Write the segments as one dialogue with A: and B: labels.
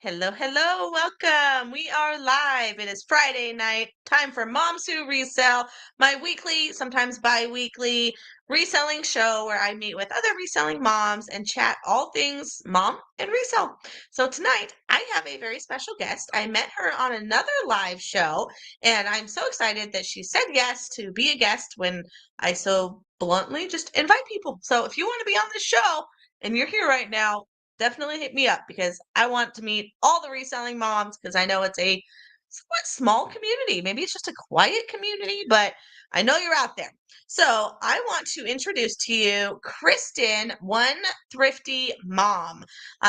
A: Hello, hello, welcome. We are live. It is Friday night. Time for Moms Who Resell, my weekly, sometimes bi-weekly reselling show where I meet with other reselling moms and chat all things mom and resell. So tonight I have a very special guest. I met her on another live show, and I'm so excited that she said yes to be a guest when I so bluntly just invite people. So if you want to be on the show and you're here right now, definitely hit me up because I want to meet all the reselling moms because I know it's a somewhat small community. Maybe it's just a quiet community, but I know you're out there. So I want to introduce to you Kristen, one thrifty mom.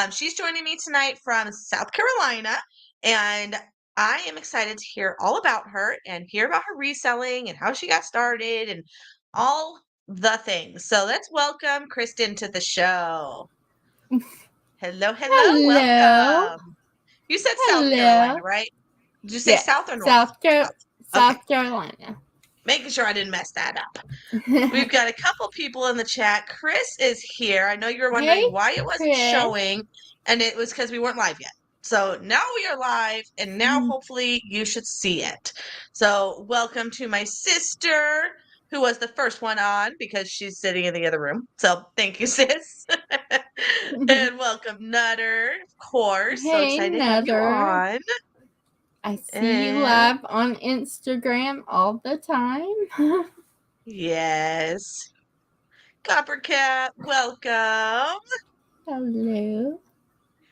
A: She's joining me tonight from South Carolina, and I am excited to hear all about her and hear about her reselling and how she got started and all the things. So let's welcome Kristen to the show. Hello, hello,
B: Hello.
A: welcome. You said South Carolina,
B: Hello.
A: right? Did you say
B: Yes,
A: South or North? South. Okay,
B: South Carolina.
A: making sure I didn't mess that up. We've got a couple people in the chat. Chris is here. I know you were
B: Hey,
A: wondering why it wasn't
B: Chris.
A: showing, and it was because we weren't live yet. So now we are live, and now hopefully you should see it. So welcome to my sister, who was the first one on because she's sitting in the other room. So thank you, sis. And welcome, Nutter, of course. So
B: Hey,
A: excited to have you
B: Nutter.
A: on.
B: I see you
A: And
B: live on Instagram all the time.
A: yes, Coppercat, welcome.
B: Hello.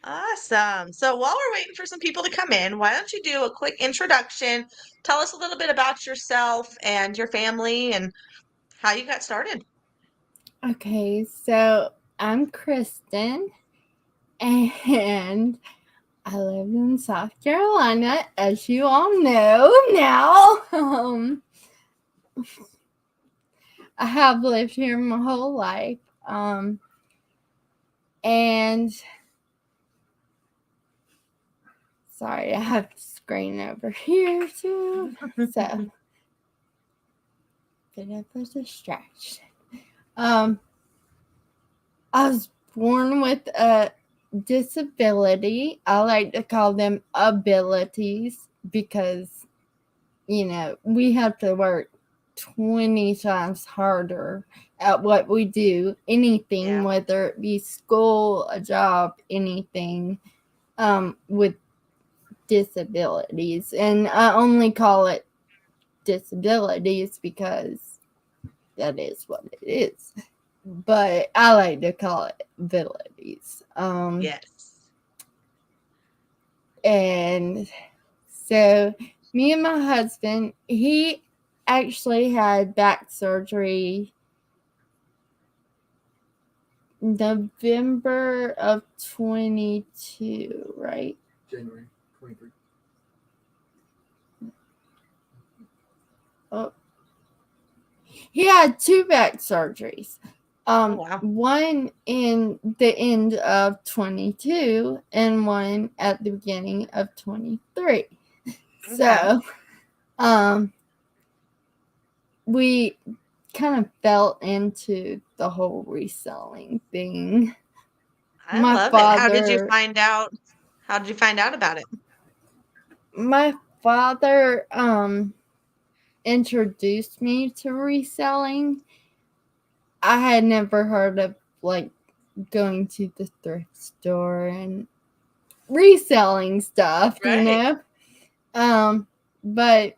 A: Awesome. So while we're waiting for some people to come in, why don't you do a quick introduction? Tell us a little bit about yourself and your family and how you got started.
B: Okay, so I'm Kristen, and I live in South Carolina, as you all know now. I have lived here my whole life. And sorry, I have the screen over here too. So, bit of a distraction. I was born with a disability. I like to call them abilities because, we have to work 20 times harder at what we do. Anything,
A: Yeah.
B: whether it be school, a job, anything, with disabilities. And I only call it disabilities because that is what it is. But I like to call it abilities.
A: Yes.
B: And so me and my husband, he actually had back surgery November of 22, right?
C: January 23.
B: Oh, he had two back surgeries.
A: Oh, wow.
B: One in the end of 22 and one at the beginning of 23.
A: Okay.
B: So, we kind of fell into the whole reselling thing.
A: I love it. How did you find out? How did you find out about it?
B: My father introduced me to reselling. I had never heard of going to the thrift store and reselling stuff,
A: Right.
B: But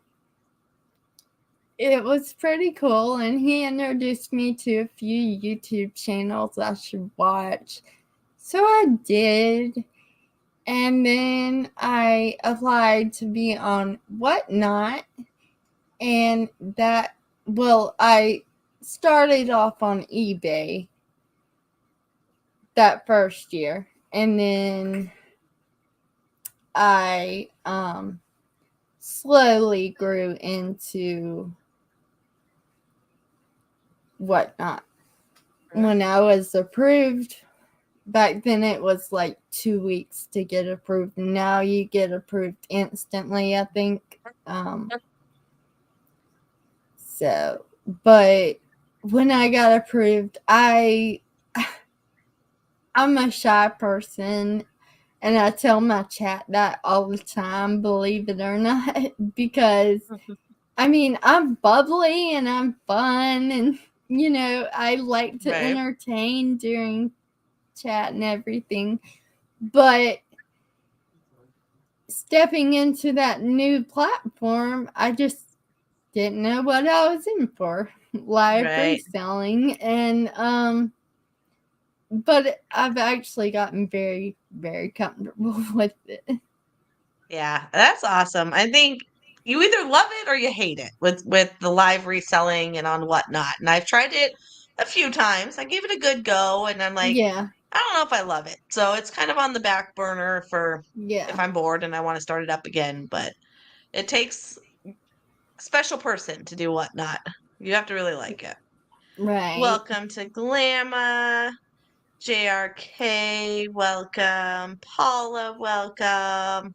B: it was pretty cool, and he introduced me to a few YouTube channels I should watch. So I did, and then I applied to be on Whatnot, and I started off on eBay that first year, and then I slowly grew into Whatnot. When I was approved, back then it was like 2 weeks to get approved. Now you get approved instantly, I think. So, but when I got approved, I'm a shy person, And I tell my chat that all the time, believe it or not, because I mean, I'm bubbly and I'm fun, and I like to
A: Right.
B: entertain during chat and everything. But stepping into that new platform, I just didn't know what I was in for. Live
A: Right.
B: reselling. And but I've actually gotten very, very comfortable with it.
A: Yeah, that's awesome. I think you either love it or you hate it with the live reselling and on whatnot. And I've tried it a few times. I gave it a good go, and I'm like,
B: Yeah.
A: I don't know if I love it. So it's kind of on the back burner for if
B: Yeah.
A: I'm bored and I want to start it up again. But it takes a special person to do whatnot. You have to really like it.
B: Right.
A: Welcome to Glamma. JRK, welcome. Paula, welcome.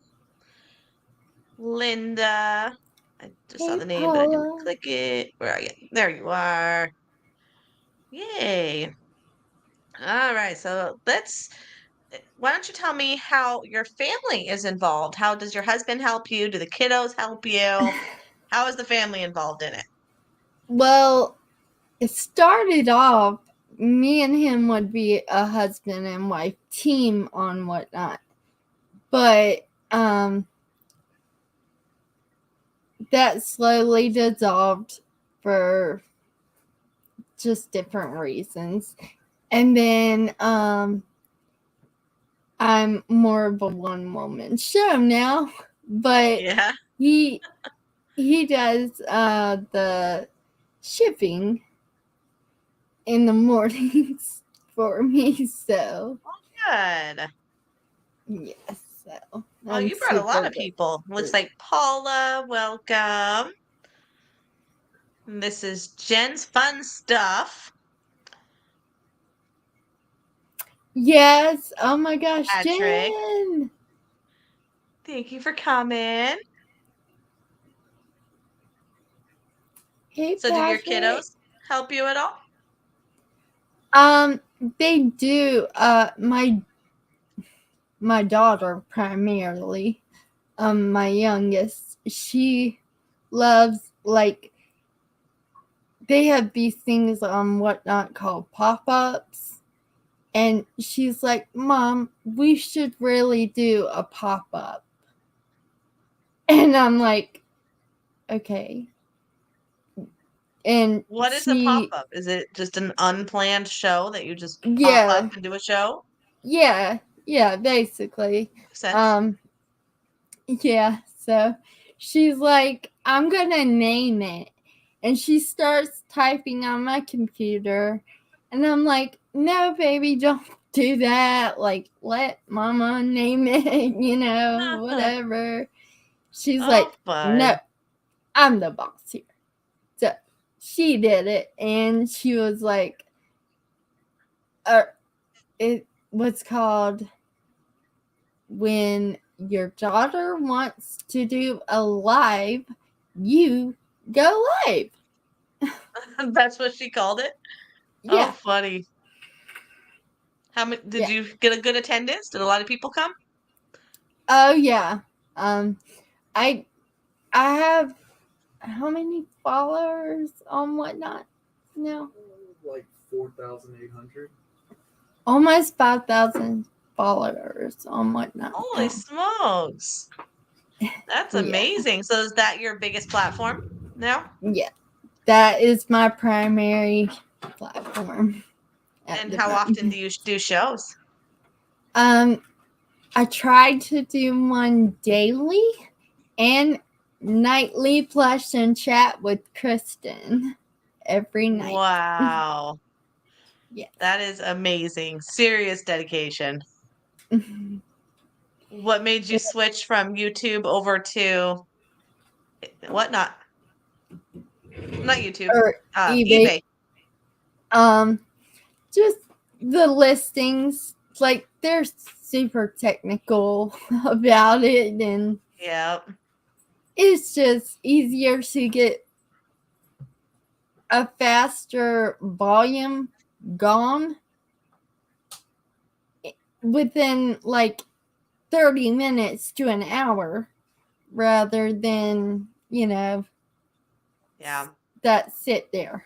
A: Linda. I just saw
B: Hey,
A: the name, but I didn't
B: Paula.
A: click it. Where are you? There you are. Yay. All right. So why don't you tell me how your family is involved? How does your husband help you? Do the kiddos help you? How is the family involved in it?
B: Well, it started off, me and him would be a husband and wife team on whatnot. But that slowly dissolved for just different reasons. And then I'm more of a one woman show now. But
A: Yeah.
B: he does the shipping in the mornings for me. So
A: Good.
B: yes, so
A: Well,
B: I'm
A: you brought a lot
B: super
A: of
B: good.
A: people. Looks like Paula, welcome. And this is Jen's fun stuff.
B: Yes. Oh my gosh,
A: Patrick,
B: Jen.
A: thank you for coming.
B: Hey,
A: So, do your
B: Patrick.
A: kiddos help you at all?
B: They do. My daughter primarily. My youngest, she loves, like, they have these things on whatnot called pop-ups, and she's like, Mom, we should really do a pop-up. And I'm like, okay. And
A: What is a pop-up? Is it just an unplanned show that you just pop
B: yeah,
A: up and do a show?
B: yeah, basically.
A: Makes sense.
B: Um, yeah, so she's like, I'm gonna name it. And she starts typing on my computer. And I'm like, no, baby, don't do that. Like, let mama name it, whatever. She's
A: Oh,
B: like, no,
A: fun.
B: I'm the boss here. So she did it. And she was like, it was called When Your Daughter Wants to Do a Live, You Go Live.
A: That's what she called it? Oh,
B: Yeah.
A: funny. How many did
B: Yeah.
A: you get a good attendance? Did a lot of people come?
B: Oh yeah. I I have how many followers on whatnot now?
C: Like 4,800.
B: Almost 5,000 followers on whatnot
A: Holy
B: now.
A: smokes. That's
B: Yeah.
A: amazing. So is that your biggest platform now?
B: Yeah. That is my primary platform at
A: And
B: the
A: how often
B: moment.
A: do you do shows?
B: I tried to do one daily and nightly plush and chat with Kristen every night.
A: Wow.
B: Yes.
A: That is amazing. Serious dedication. What made you switch from YouTube over to what not? Not YouTube.
B: Or eBay.
A: eBay.
B: Just the listings, like, they're super technical about it, and
A: Yeah.
B: it's just easier to get a faster volume gone within, like, 30 minutes to an hour rather than,
A: Yeah.
B: that sit there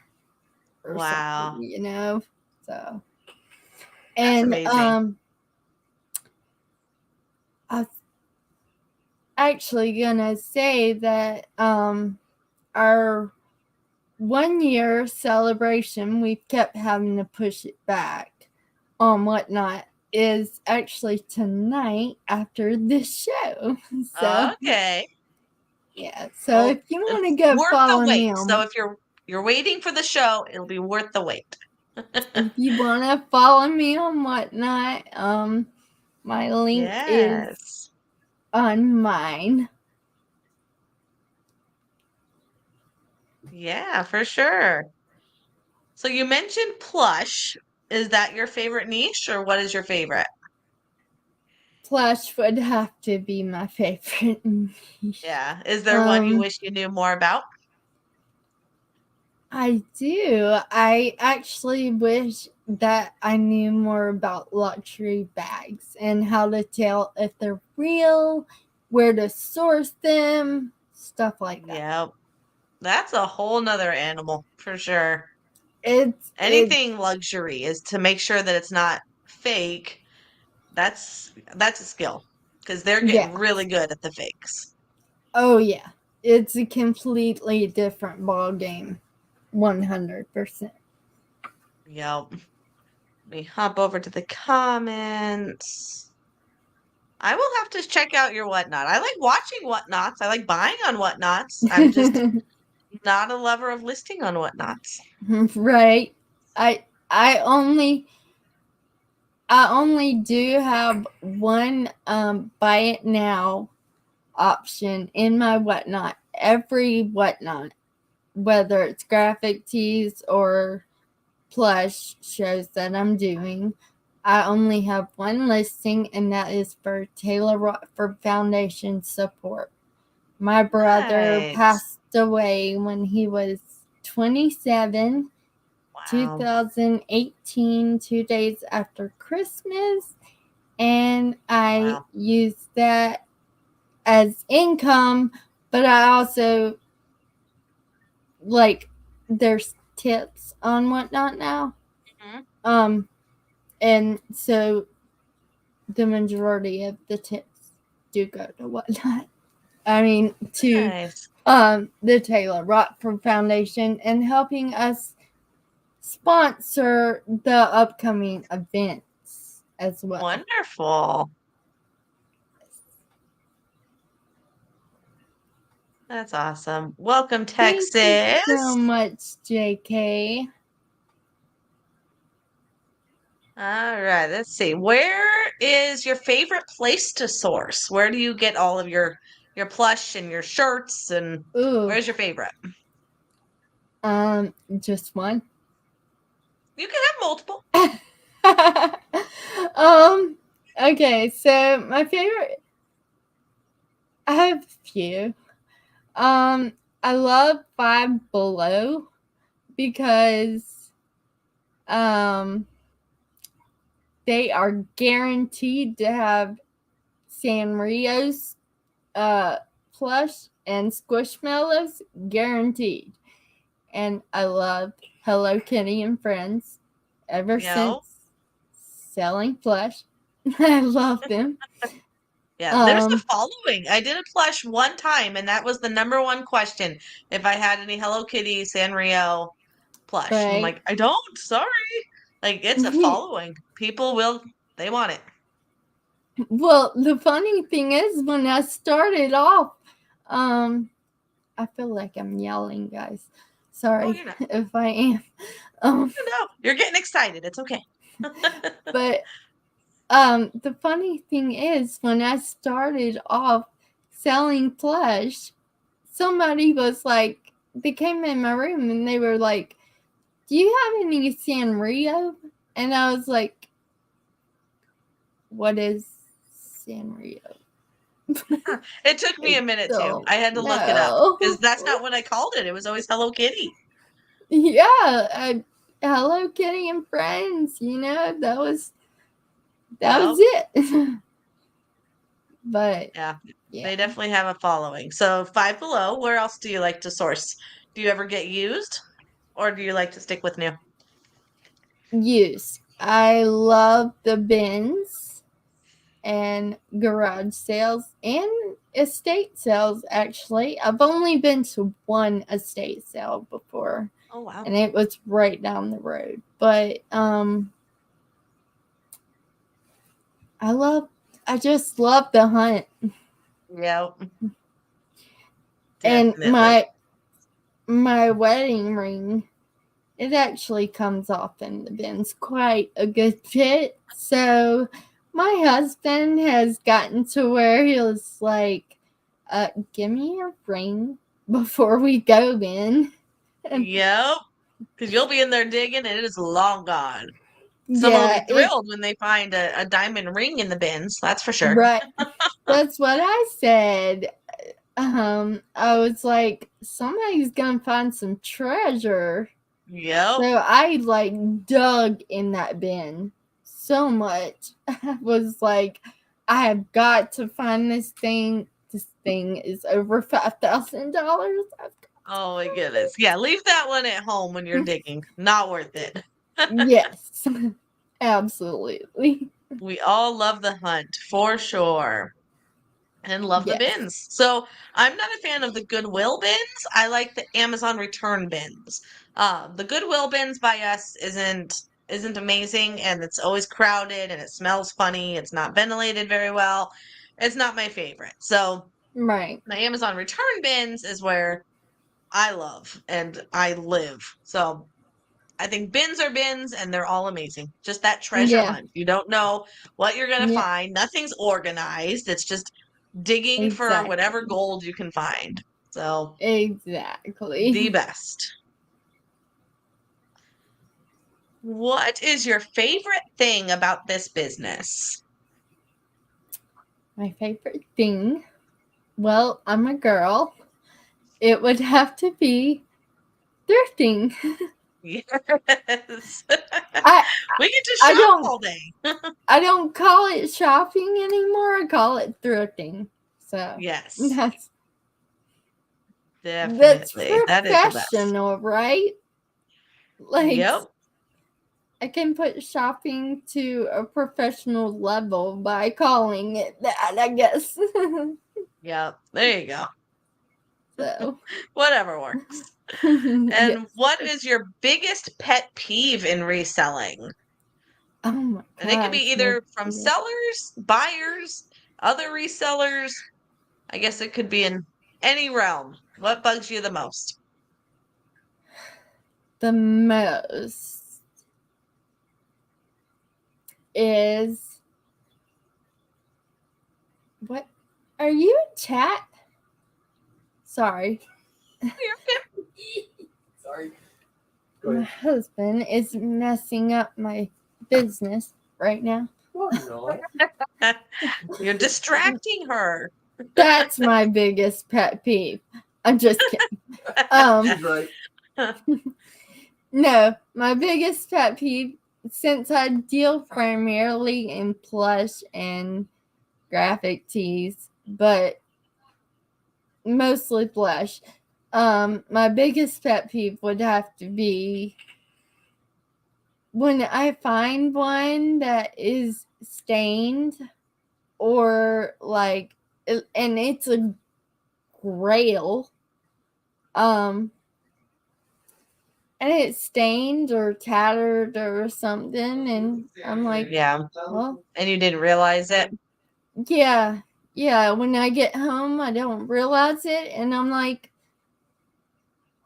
B: or
A: Wow.
B: something. So,
A: That's
B: and
A: amazing.
B: I was actually gonna say that our 1 year celebration, we've kept having to push it back on whatnot, is actually tonight after this show. So
A: Okay.
B: yeah, so
A: Well,
B: if you want to
A: it's
B: go
A: worth the
B: follow me
A: wait. So
B: on,
A: if you're waiting for the show, it'll be worth the wait.
B: if you want to follow me on whatnot, my link is
A: Yes.
B: on mine.
A: Yeah, for sure. So you mentioned plush. Is that your favorite niche, or what is your favorite?
B: Plush would have to be my favorite niche.
A: Yeah. Is there one you
B: Um,
A: wish you knew more about?
B: I do. I actually wish that I knew more about luxury bags and how to tell if they're real, where to source them, stuff like that.
A: Yep. That's a whole nother animal for sure.
B: It's
A: Anything luxury is to make sure that it's not fake. That's a skill because they're
B: yeah.
A: getting really good at the fakes.
B: Oh yeah. It's a completely different ball game. 100%.
A: Yep. Let me hop over to the comments. I will have to check out your whatnot. I like watching whatnots. I like buying on whatnots. I'm just not a lover of listing on whatnots.
B: Right. I only do have one buy it now option in my whatnot. Every whatnot, whether it's graphic tees or plush shows that I'm doing, I only have one listing, and that is for Taylor Rockford Foundation support. My brother
A: Nice.
B: passed away when he was 27,
A: Wow.
B: 2018, 2 days after Christmas, and I
A: Wow.
B: used that as income, but I also like there's tips on whatnot now.
A: Mhm.
B: And so the majority of the tips do go to whatnot. I mean to
A: Nice.
B: the Taylor Rockford Foundation and helping us sponsor the upcoming events as well.
A: Wonderful. That's awesome. Welcome,
B: Thank you so
A: Texas.
B: much, JK.
A: All right, let's see. Where is your favorite place to source? Where do you get all of your plush and your shirts, and
B: Ooh,
A: where's your favorite?
B: just one.
A: You can have multiple.
B: Okay, so my favorite, I have a few. I love Five Below because they are guaranteed to have Sanrio's plush and Squishmallows, guaranteed. And I love Hello Kitty and Friends ever
A: Yo.
B: since selling plush. I love them.
A: Yeah, there's a following. I did a plush one time, and that was the number one question. If I had any Hello Kitty Sanrio plush. And I'm
B: Right.
A: like, I don't, sorry. Like, it's a following. They want it.
B: Well, the funny thing is, when I started off, I feel like I'm yelling, guys. Sorry
A: Oh, you're not.
B: if I am.
A: No, you're getting excited. It's okay.
B: But the funny thing is, when I started off selling plush, somebody was like, they came in my room and they were like, "Do you have any Sanrio?" And I was like, "What is Sanrio?"
A: It took me a minute too.
B: So
A: I had to look it up because that's not what I called it. It was always Hello Kitty.
B: Yeah, Hello Kitty and Friends. That was
A: Well,
B: it. But
A: Yeah,
B: yeah,
A: they definitely have a following. So Five Below, where else do you like to source? Do you ever get used, or do you like to stick with new?
B: use. I love the bins and garage sales and estate sales. Actually, I've only been to one estate sale before,
A: Oh wow.
B: and it was right down the road. But I just love the hunt.
A: Yeah,
B: And
A: definitely.
B: my wedding ring, it actually comes off in the bins quite a good bit. So my husband has gotten to where he was like, give me your ring before we go in. And
A: Yep, because you'll be in there digging and it is long gone. Someone will
B: yeah,
A: be thrilled when they find a diamond ring in the bins, that's for sure.
B: right. That's what I said. I was like, somebody's gonna find some treasure.
A: Yep.
B: So I like dug in that bin so much. I was like, I have got to find this thing. This thing is over $5,000.
A: Oh my goodness. Yeah, leave that one at home when you're digging. Not worth it.
B: Yes, absolutely.
A: We all love the hunt for sure. And love the
B: Yes,
A: bins. So I'm not a fan of the Goodwill bins. I like the Amazon return bins. The Goodwill bins by us isn't amazing, and it's always crowded, and it smells funny. It's not ventilated very well. It's not my favorite. So
B: right.
A: my Amazon return bins is where I love and I live. So I think bins are bins, and they're all amazing. Just that treasure
B: Yeah,
A: hunt. You don't know what you're gonna
B: yeah,
A: find. Nothing's organized. It's just digging for whatever
B: exactly.
A: gold you can find. So, the
B: Exactly.
A: best. What is your favorite thing about this business?
B: My favorite thing, well, I'm a girl. It would have to be thrifting.
A: Yes.
B: I
A: We get to
B: I
A: shop
B: don't
A: all day.
B: I don't call it shopping anymore. I call it thrifting. So
A: Yes,
B: that's
A: definitely. That is the best.
B: professional, right? Like
A: Yep.
B: I can put shopping to a professional level by calling it that, I guess.
A: Yep. There you go.
B: So
A: Whatever works. And
B: yes.
A: what is your biggest pet peeve in reselling?
B: Oh my
A: And it could
B: gosh.
A: be either from sellers, buyers, other resellers. I guess it could be in any realm. What bugs you the most?
B: The most is what are you in chat? Sorry.
C: Sorry. Go
B: My
C: ahead.
B: husband is messing up my business right now.
C: Well, no.
A: You're distracting her.
B: That's my biggest pet peeve. I'm just kidding. Um,
C: She's right.
B: no, my biggest pet peeve, since I deal primarily in plush and graphic tees, but mostly plush. My biggest pet peeve would have to be when I find one that is stained or like, and it's a grail, and it's stained or tattered or something, and I'm like,
A: Yeah.
B: well,
A: And you didn't realize it?
B: yeah, when I get home, I don't realize it, and I'm like,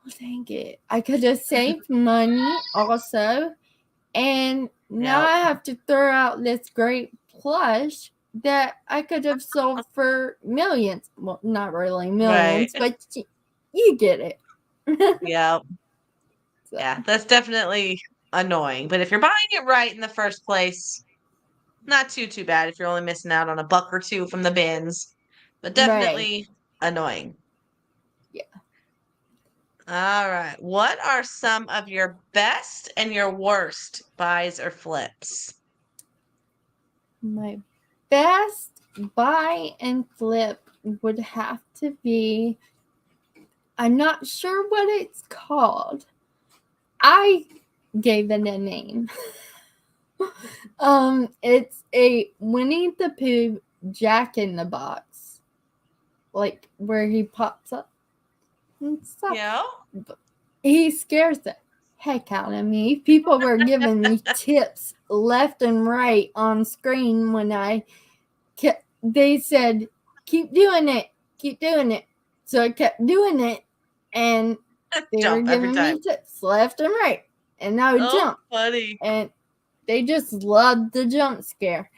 B: well, dang it, I could have saved money also, and now
A: Yeah.
B: I have to throw out this great plush that I could have sold for millions. Well, not really
A: Right.
B: millions, but you get it.
A: Yeah.
B: So,
A: Yeah. That's definitely annoying. But if you're buying it right in the first place, not too bad if you're only missing out on a buck or two from the bins, but
B: right.
A: definitely annoying.
B: Yeah.
A: All right. What are some of your best and your worst buys or flips?
B: My best buy and flip would have to be, I'm not sure what it's called. I gave it a name. It's a Winnie the Pooh Jack in the Box, like where he pops up and stuff.
A: Yeah.
B: He scares the heck out of me. People were giving me tips left and right on screen when they said, keep doing it. So I kept doing it, and they were
A: Jump every
B: giving
A: time.
B: me tips left and right, and I would jump.
A: Funny.
B: And they just loved the jump scare.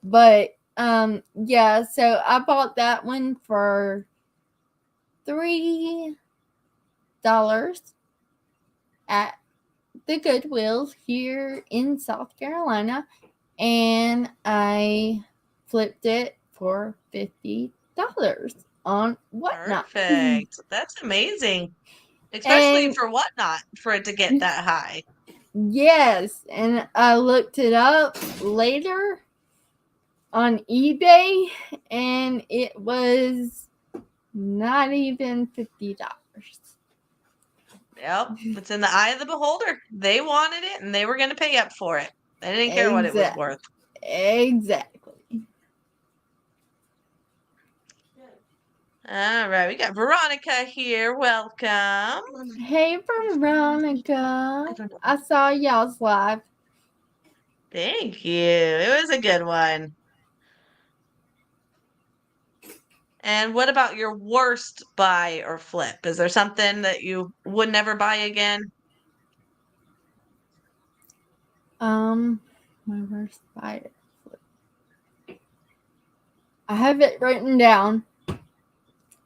B: But yeah, so I bought that one for $3 at the Goodwill here in South Carolina, and I flipped it for $50 on Whatnot.
A: Perfect. That's amazing. Especially
B: And
A: for Whatnot, for it to get that high.
B: yes, and I looked it up later on eBay, and it was not even $50.
A: Yep. It's in the eye of the beholder. They wanted it and they were going to pay up for it. They didn't care what it was worth.
B: Exactly.
A: All right. We got Veronica here. Welcome.
B: Hey, Veronica. I saw y'all's live.
A: Thank you. It was a good one. And what about your worst buy or flip? Is there something that you would never buy again?
B: My worst buy or flip. I have it written down.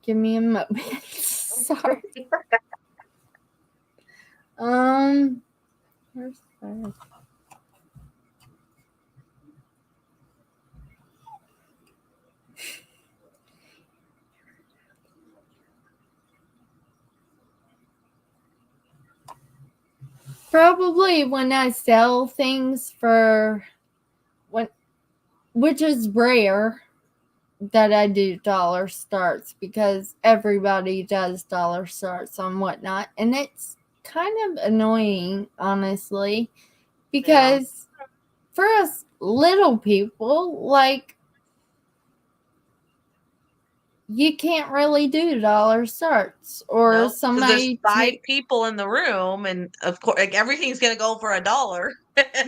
B: Give me a moment. Sorry. Worst buy or flip. Probably when I sell things which is rare that I do dollar starts, because everybody does dollar starts on Whatnot, and it's kind of annoying, honestly, because for us little people, like, you can't really do dollar starts, or
A: Nope, 'cause
B: somebody
A: there's 5 people in the room, and of course, like, everything's gonna go for $1.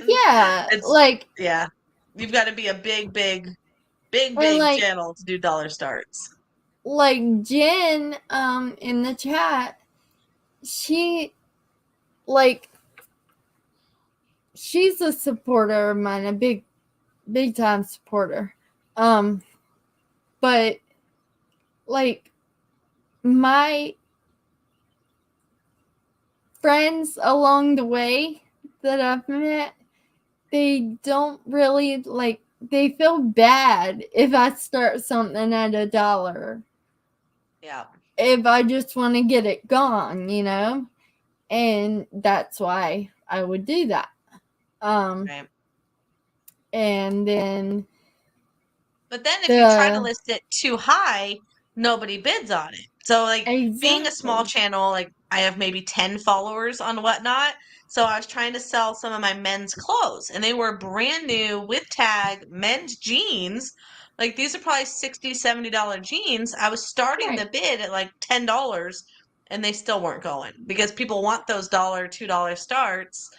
B: yeah, like,
A: yeah, you've got to be a big
B: like,
A: channel to do dollar starts.
B: Like Jen, in the chat, she, like, she's a supporter of mine, a big time supporter. But like, my friends along the way that I've met, they don't really, like, they feel bad if I start something at $1.
A: Yeah.
B: If I just want to get it gone, you know? And that's why I would do that.
A: Right.
B: And then,
A: but then if you try to list it too high, nobody bids on it. So, like, being a small channel, like, I have maybe 10 followers on Whatnot. So I was trying to sell some of my men's clothes, and they were brand new with tag men's jeans. Like, these are probably $60, $70 jeans. I was starting the bid at like $10, and they still weren't going because people want those $2 starts.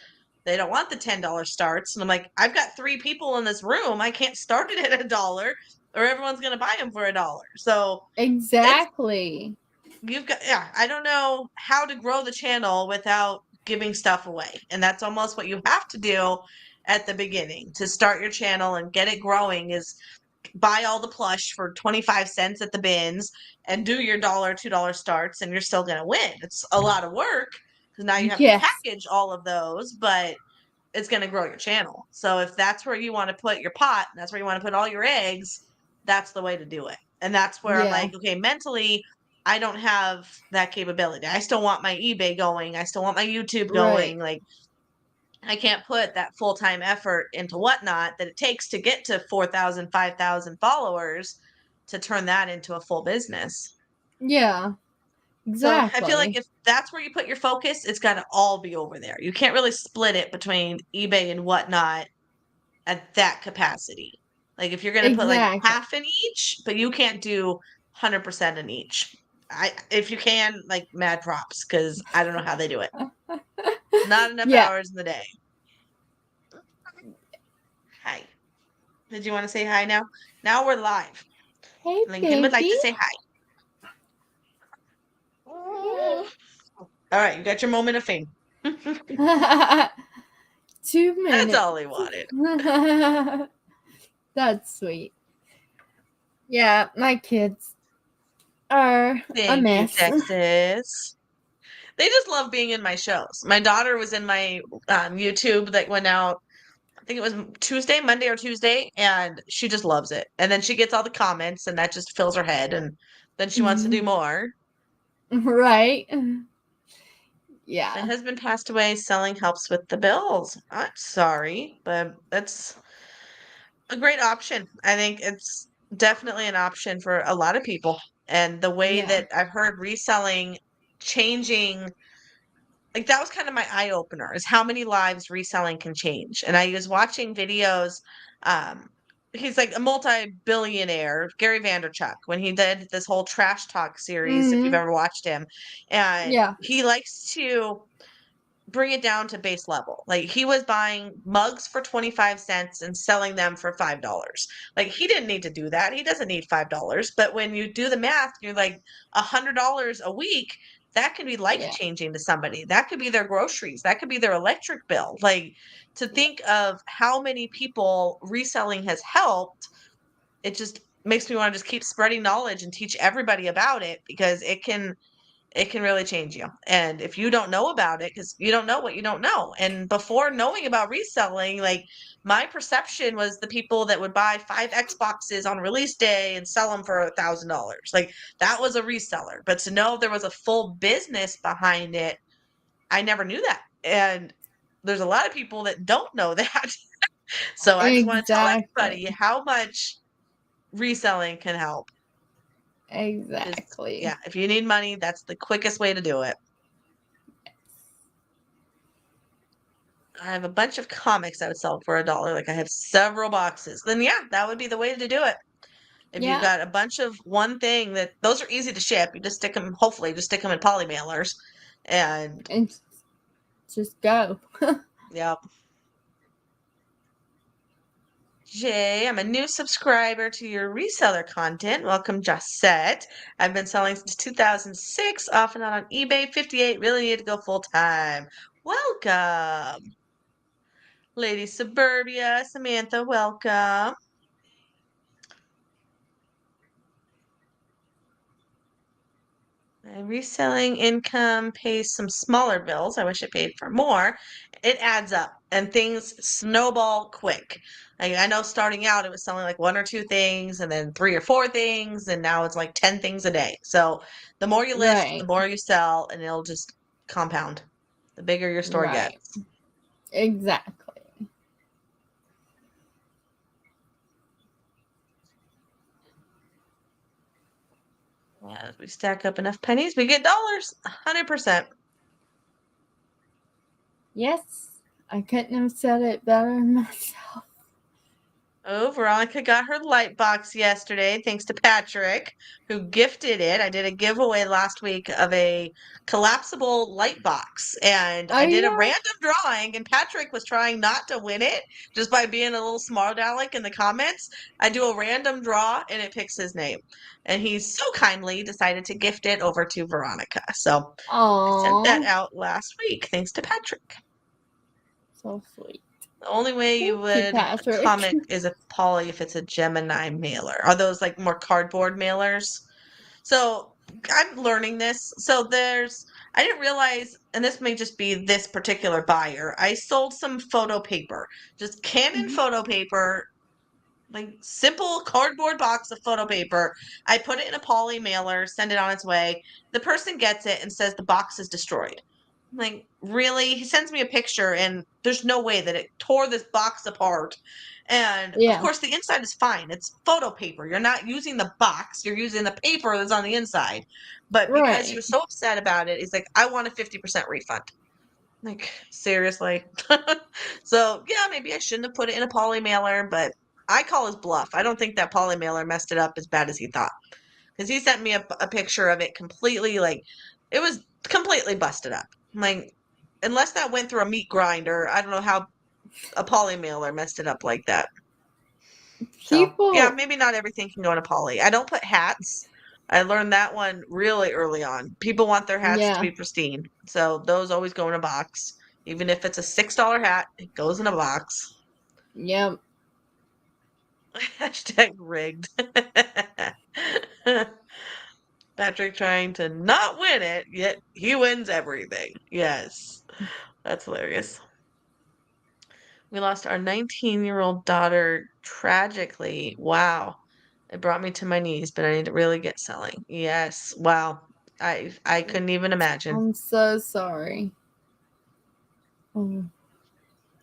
A: They don't want the $10 starts. And I'm like, I've got 3 people in this room. I can't start it at $1 or everyone's going to buy them for $1. So
B: exactly.
A: You've got, I don't know how to grow the channel without giving stuff away. And that's almost what you have to do at the beginning to start your channel and get it growing is buy all the plush for 25 cents at the bins and do your $2 starts, and you're still going to win. It's a lot of work because now you have to package all of those, but it's going to grow your channel. So if that's where you want to put your pot, and that's where you want to put all your eggs, that's the way to do it. And that's where I'm like, okay, mentally, I don't have that capability. I still want my eBay going. I still want my YouTube going. Like, I can't put that full-time effort into Whatnot that it takes to get to 4,000, 5,000 followers to turn that into a full business.
B: Yeah.
A: So I feel like
B: Exactly.
A: if that's where you put your focus, it's got to all be over there. You can't really split it between eBay and Whatnot at that capacity. Like if you're going to put like
B: Exactly.
A: half in each, but you can't do 100% in each. If you can, like, mad props, because I don't know how they do it. Not enough
B: Yeah.
A: hours in the day. Hi. Did you want to say hi now? Now we're live.
B: Hey,
A: Lincoln would like
B: baby.
A: to say hi. All right, you got your moment of fame.
B: 2 minutes.
A: That's all he wanted.
B: That's sweet. Yeah, my kids are a
A: Thank you,
B: mess.
A: Texas. They just love being in my shows. My daughter was in my YouTube that went out, I think it was Monday or Tuesday, and she just loves it. And then she gets all the comments, and that just fills her head, and then she wants to do more.
B: Right?
A: My
B: Yeah.
A: husband passed away. Selling helps with the bills. I'm sorry, but that's a great option. I think it's definitely an option for a lot of people. And the way
B: Yeah.
A: that I've heard reselling changing, like that was kind of my eye opener, is how many lives reselling can change. And I was watching videos. Um, he's like a multi-billionaire, Gary Vaynerchuk, when he did this whole trash talk series, if you've
B: Mm-hmm.
A: ever watched him. And
B: Yeah.
A: he likes to bring it down to base level. Like he was buying mugs for 25 cents and selling them for $5. Like he didn't need to do that. He doesn't need $5. But when you do the math, you're like $100 a week. That can be life
B: Yeah.
A: changing to somebody. That could be their groceries. That could be their electric bill. Like to think of how many people reselling has helped, it just makes me want to just keep spreading knowledge and teach everybody about it, because it can really change you. And if you don't know about it, because you don't know what you don't know. And before knowing about reselling, like my perception was the people that would buy 5 Xboxes on release day and sell them for $1,000. Like that was a reseller. But to know there was a full business behind it, I never knew that. And there's a lot of people that don't know that. So I just want to tell everybody
B: Exactly.
A: how much reselling can help. Just,
B: Exactly.
A: yeah, if you need money, that's the quickest way to do it. I have a bunch of comics I would sell for $1. Like I have several boxes. Then yeah, that would be the way to do it. If you've
B: Yeah.
A: got a bunch of one thing, that those are easy to ship. You just stick them, hopefully, just stick them in poly mailers, and
B: And just go.
A: yeah. Jay, I'm a new subscriber to your reseller content. Welcome, Jett. I've been selling since 2006, off and on eBay. 58. Really need to go full time. Welcome, Lady Suburbia. Samantha, welcome. My reselling income pays some smaller bills. I wish it paid for more. It adds up and things snowball quick. I know starting out it was selling like 1 or 2 things and then 3 or 4 things, and now it's like 10 things a day. So the more you list, the
B: Right.
A: more you sell, and it'll just compound the bigger your store
B: Right.
A: gets.
B: Exactly.
A: Yeah, if we stack up enough pennies, we get dollars. 100%.
B: Yes. I couldn't have said it better myself.
A: Oh, Veronica got her light box yesterday, thanks to Patrick, who gifted it. I did a giveaway last week of a collapsible light box, and
B: Oh,
A: I did a
B: yeah.
A: random drawing, and Patrick was trying not to win it just by being a little smart aleck in the comments. I do a random draw, and it picks his name. And he so kindly decided to gift it over to Veronica. So I sent that
B: Aww.
A: out last week, thanks to Patrick.
B: So sweet.
A: The only way you
B: Thank you,
A: would a
B: Patrick.
A: comic is a poly if it's a Gemini mailer. Are those like more cardboard mailers? So I'm learning this. I didn't realize, and this may just be this particular buyer. I sold some photo paper, just Canon
B: Mhm.
A: photo paper, like simple cardboard box of photo paper. I put it in a poly mailer, send it on its way. The person gets it and says the box is destroyed. Like, really? He sends me a picture, and there's no way that it tore this box apart. And of
B: Yeah.
A: course, the inside is fine. It's photo paper. You're not using the box, you're using the paper that's on the inside. But because he
B: Right.
A: was so upset about it, he's like, I want a 50% refund. Like, seriously? So, yeah, maybe I shouldn't have put it in a poly mailer, but I call his bluff. I don't think that poly mailer messed it up as bad as he thought. Because he sent me a picture of it completely, like, it was completely busted up. Like, unless that went through a meat grinder, I don't know how a poly mailer messed it up like that. So, yeah,
B: People,
A: maybe not everything can go in a poly. I don't put hats. I learned that one really early on. People want their hats to
B: yeah,
A: be pristine. So those always go in a box. Even if it's a $6 hat, it goes in a box.
B: yep.
A: Hashtag rigged. Patrick trying to not win it, yet he wins everything. Yes, that's hilarious. We lost our 19-year-old daughter tragically. Wow. It brought me to my knees, but I need to really get selling. Yes. Wow. I couldn't even imagine.
B: I'm so sorry. Oh,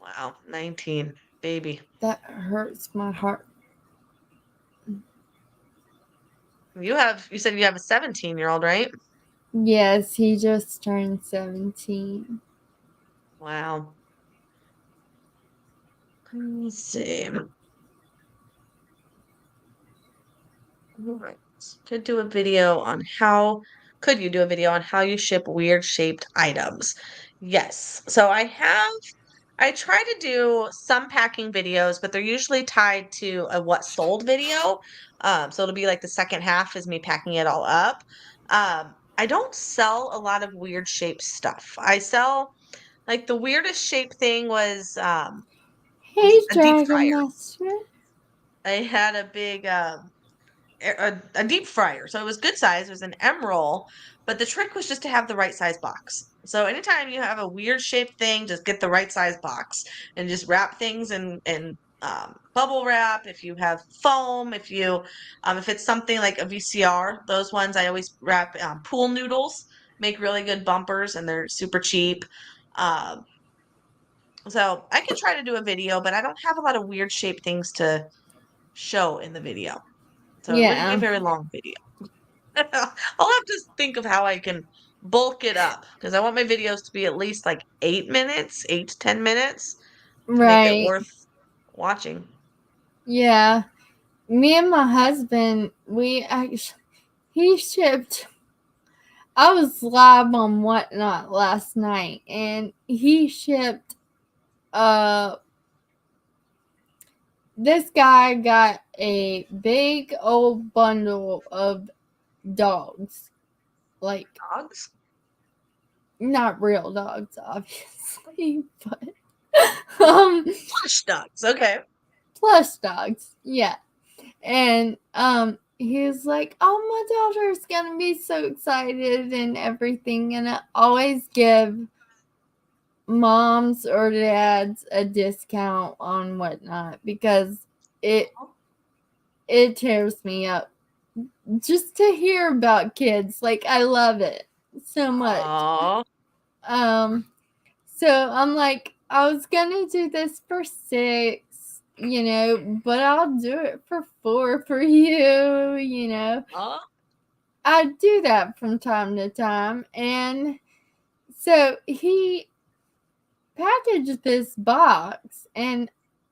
A: Wow. 19. Baby.
B: that hurts my heart.
A: You said you have a 17-year-old, right?
B: Yes, he just turned 17.
A: Wow. Let's see. Right. Could do a video on how could you do a video on how you ship weird shaped items? Yes. So I try to do some packing videos, but they're usually tied to a what sold video. So it'll be like the second half is me packing it all up. I don't sell a lot of weird shaped stuff. I sell like the weirdest shaped thing was
B: Hey,
A: a deep
B: Dragon
A: fryer.
B: Master.
A: I had a big a deep fryer. So it was good size. It was an emerald, but the trick was just to have the right size box. So anytime you have a weird shaped thing, just get the right size box and just wrap things in bubble wrap. If you have foam, if it's something like a VCR, those ones I always wrap pool noodles. Make really good bumpers and they're super cheap. Um, so I can try to do a video, but I don't have a lot of weird shaped things to show in the video. So it wouldn't be a
B: Yeah,
A: very long video. I'll have to think of how I can bulk it up because I want my videos to be at least like 8 minutes, 8 to 10 minutes to make it
B: right.
A: worth watching.
B: Yeah. Me and my husband, he shipped. I was live on Whatnot last night, and he shipped. Uh, this guy got a big old bundle of dogs, like
A: Dogs?
B: not real dogs, obviously, but um,
A: Plush dogs. Okay.
B: plush dogs. Yeah, and he was like, "Oh, my daughter's gonna be so excited and everything," and I always give moms or dads a discount on Whatnot because it it tears me up just to hear about kids. Like, I love it so much.
A: Aww.
B: So I'm like, I was gonna do this for 6, but I'll do it for 4 for you.
A: Aw.
B: I do that from time to time. And so he packaged this box, and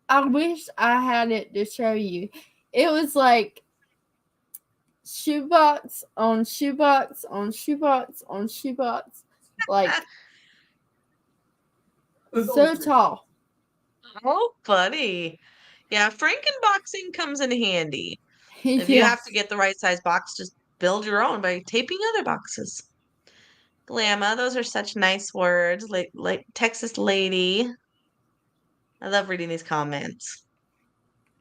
B: I wish I had it to show you. It was like shoebox on shoebox on shoebox on shoebox, like so tall.
A: Oh, funny. Yeah, Frankenboxing comes in handy. If you have to
B: Yes.
A: get the right size box, just build your own by taping other boxes. Glamma, those are such nice words. Like Texas lady. I love reading these comments.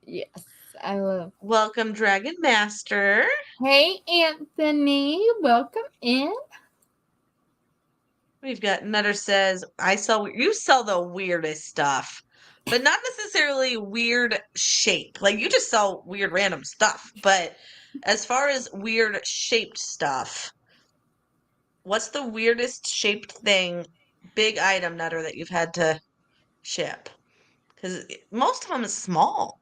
B: Yes, I love.
A: Welcome, Dragon Master.
B: Hey, Anthony, welcome in.
A: We've got Nutter says, you sell the weirdest stuff, but not necessarily weird shape. Like you just sell weird random stuff. But as far as weird shaped stuff, what's the weirdest shaped thing big item, Nutter, that you've had to ship? Because most of them is small,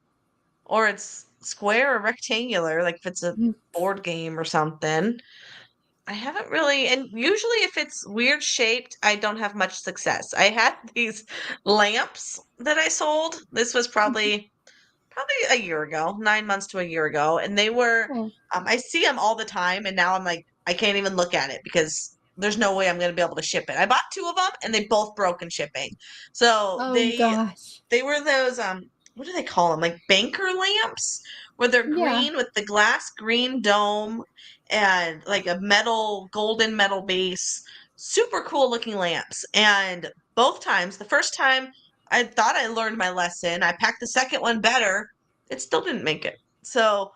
A: or it's square or rectangular, like if it's a board game or something. I haven't really, and usually if it's weird shaped, I don't have much success. I had these lamps that I sold. This was probably a year ago, 9 months to a year ago, and they were.
B: Oh,
A: I see them all the time, and now I'm like, I can't even look at it because there's no way I'm going to be able to ship it. I bought two of them, and they both broke in shipping. So
B: oh gosh.
A: they were those what do they call them? Like banker lamps, where they're
B: Yeah.
A: green with the glass green dome and like a golden metal base. Super cool looking lamps. And both times, the first time I thought I learned my lesson, I packed the second one better. It still didn't make it. So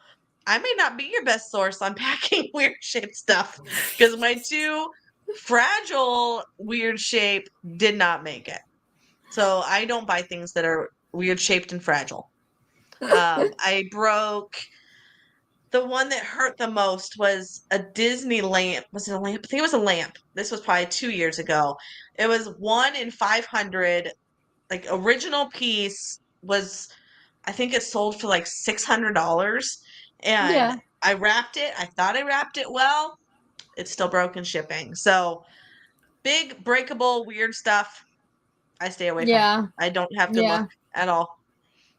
A: I may not be your best source on packing weird shaped stuff because my two fragile weird shape did not make it. So I don't buy things that are weird shaped and fragile. I broke the one that hurt the most was a Disney lamp. Was it a lamp? I think it was a lamp. This was probably 2 years ago. It was 1 in 500. Like original piece was, I think it sold for like $600, and
B: Yeah.
A: I wrapped it. I thought I wrapped it well. It's still broken shipping. So big breakable weird stuff I stay away from.
B: Yeah.
A: I don't have good luck
B: Yeah.
A: at all.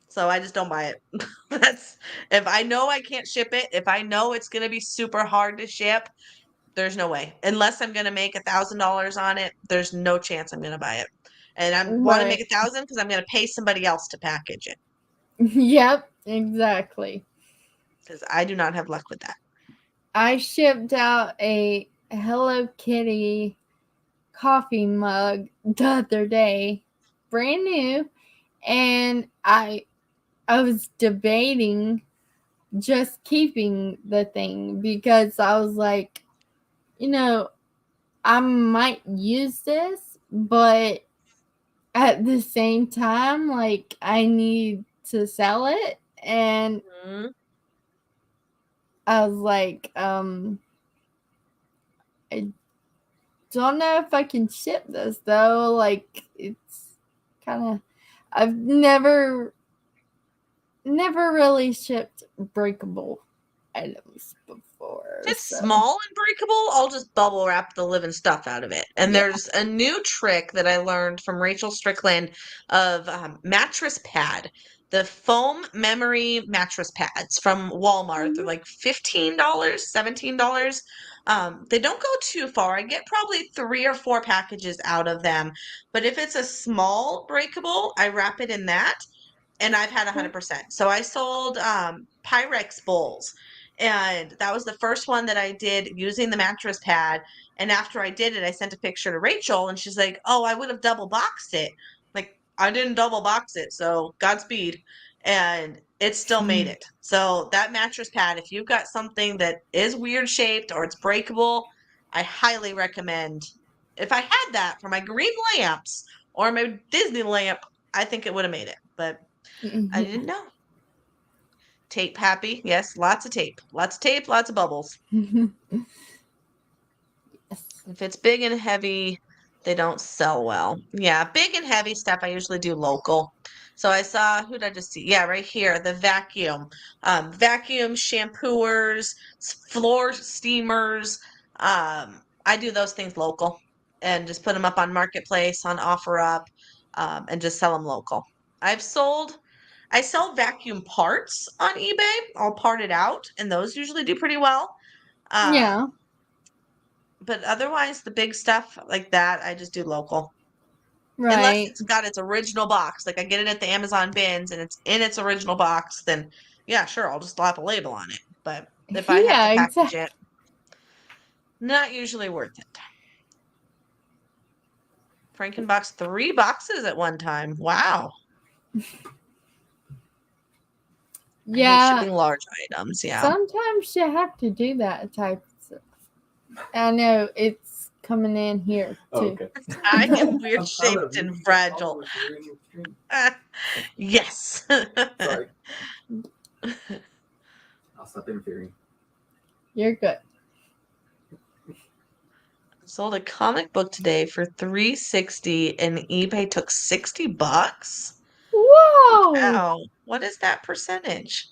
A: So I just don't buy it. That's if I know I can't ship it, if I know it's gonna be super hard to ship, there's no way. Unless I'm gonna make $1,000 on it, there's no chance I'm gonna buy it. And I want to make
B: Right.
A: 1,000 because I'm gonna pay somebody else to package it
B: Yep. Exactly.
A: because I do not have luck with that.
B: I shipped out a Hello Kitty coffee mug the other day, brand new, and I was debating just keeping the thing because I was like, I might use this, but at the same time, like, I need to sell it. And
A: Mhm.
B: I was like, I don't know if I can ship this though. Like, it's kind of, I've never really shipped breakable items before.
A: If it's
B: So,
A: small and breakable, I'll just bubble wrap the living stuff out of it. And
B: yeah.
A: there's a new trick that I learned from Rachel Strickland of mattress pad. The foam memory mattress pads from Walmart. They're like $15, $17. They don't go too far. I get probably 3 or 4 packages out of them. But if it's a small breakable, I wrap it in that and I've had 100%. So I sold Pyrex bowls, and that was the first one that I did using the mattress pad. And after I did it, I sent a picture to Rachel, and she's like, "Oh, I would have double boxed it." Like I didn't double box it, so Godspeed. And it still made it. So that mattress pad, if you've got something that is weird shaped or it's breakable, I highly recommend. If I had that for my green lamps or my Disney lamp, I think it would have made it. But I didn't know. Tape happy. Yes, lots of tape. Lots of tape, lots of bubbles. If it's big and heavy, they don't sell well. Yeah, big and heavy stuff I usually do local. So I saw, who did I just see? Yeah, right here, the vacuum. Vacuum shampooers, floor steamers. I do those things local and just put them up on Marketplace, on OfferUp, and just sell them local. I sell vacuum parts on eBay, all parted out, and those usually do pretty well.
B: Yeah.
A: But otherwise, the big stuff like that, I just do local. Unless
B: Right.
A: it's got its original box. Like I get it at the Amazon bins and it's in its original box, then yeah, sure, I'll just slap a label on it. But if I have to
B: Yeah,
A: package
B: exactly.
A: it, not usually worth it. Franken boxed 3 boxes at one time. Wow. I hate
B: Yeah.
A: shipping large items. Yeah.
B: Sometimes you have to do that type of stuff. I know it's coming in here too.
C: Okay.
A: I am weird
C: I'm proud of
A: shaped
C: you.
A: and
C: You
A: fragile.
C: followed during the stream.
A: Yes.
C: Sorry. I'll stop interfering.
B: You're good.
A: Sold a comic book today for $3.60 and eBay took $60.
B: Whoa!
A: Wow. What is that percentage?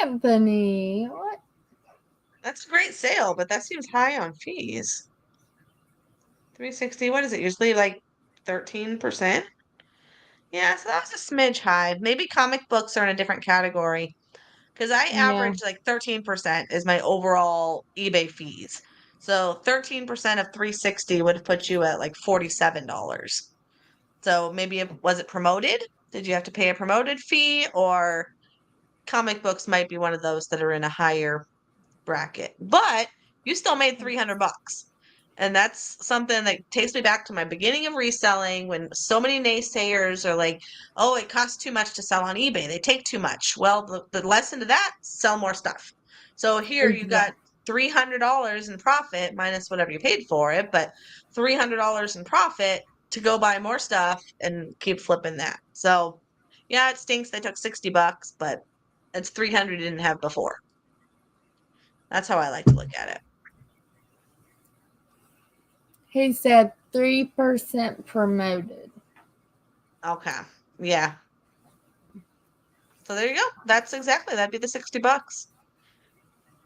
B: Anthony, what?
A: That's a great sale, but that seems high on fees. 360, what is it? Usually like 13%? Yeah, so that was a smidge high. Maybe comic books are in a different category. Because I
B: Yeah.
A: average like 13% is my overall eBay fees. So 13% of 360 would put you at like $47. So maybe was it promoted? Did you have to pay a promoted fee? Or comic books might be one of those that are in a higher bracket. But you still made $300. And that's something that takes me back to my beginning of reselling when so many naysayers are like, oh, it costs too much to sell on eBay. They take too much. Well, the lesson to that, sell more stuff. So here you got $300 in profit minus whatever you paid for it, but $300 in profit to go buy more stuff and keep flipping that. So yeah, it stinks they took $60, but it's 300 you didn't have before. That's how I like to look at it.
B: He said 3% promoted.
A: Okay. Yeah. So there you go. That'd be the $60.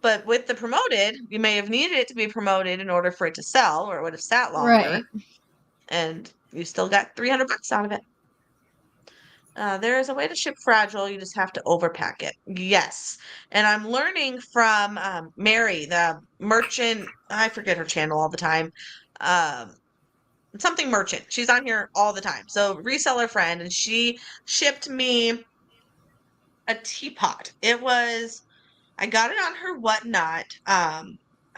A: But with the promoted, you may have needed it to be promoted in order for it to sell, or it would have sat longer.
B: Right.
A: And you still got $300 out of it. There is a way to ship fragile. You just have to overpack it. Yes. And I'm learning from Mary, the merchant. I forget her channel all the time. Something merchant. She's on here all the time. So reseller friend, and she shipped me a teapot. I got it on her whatnot. I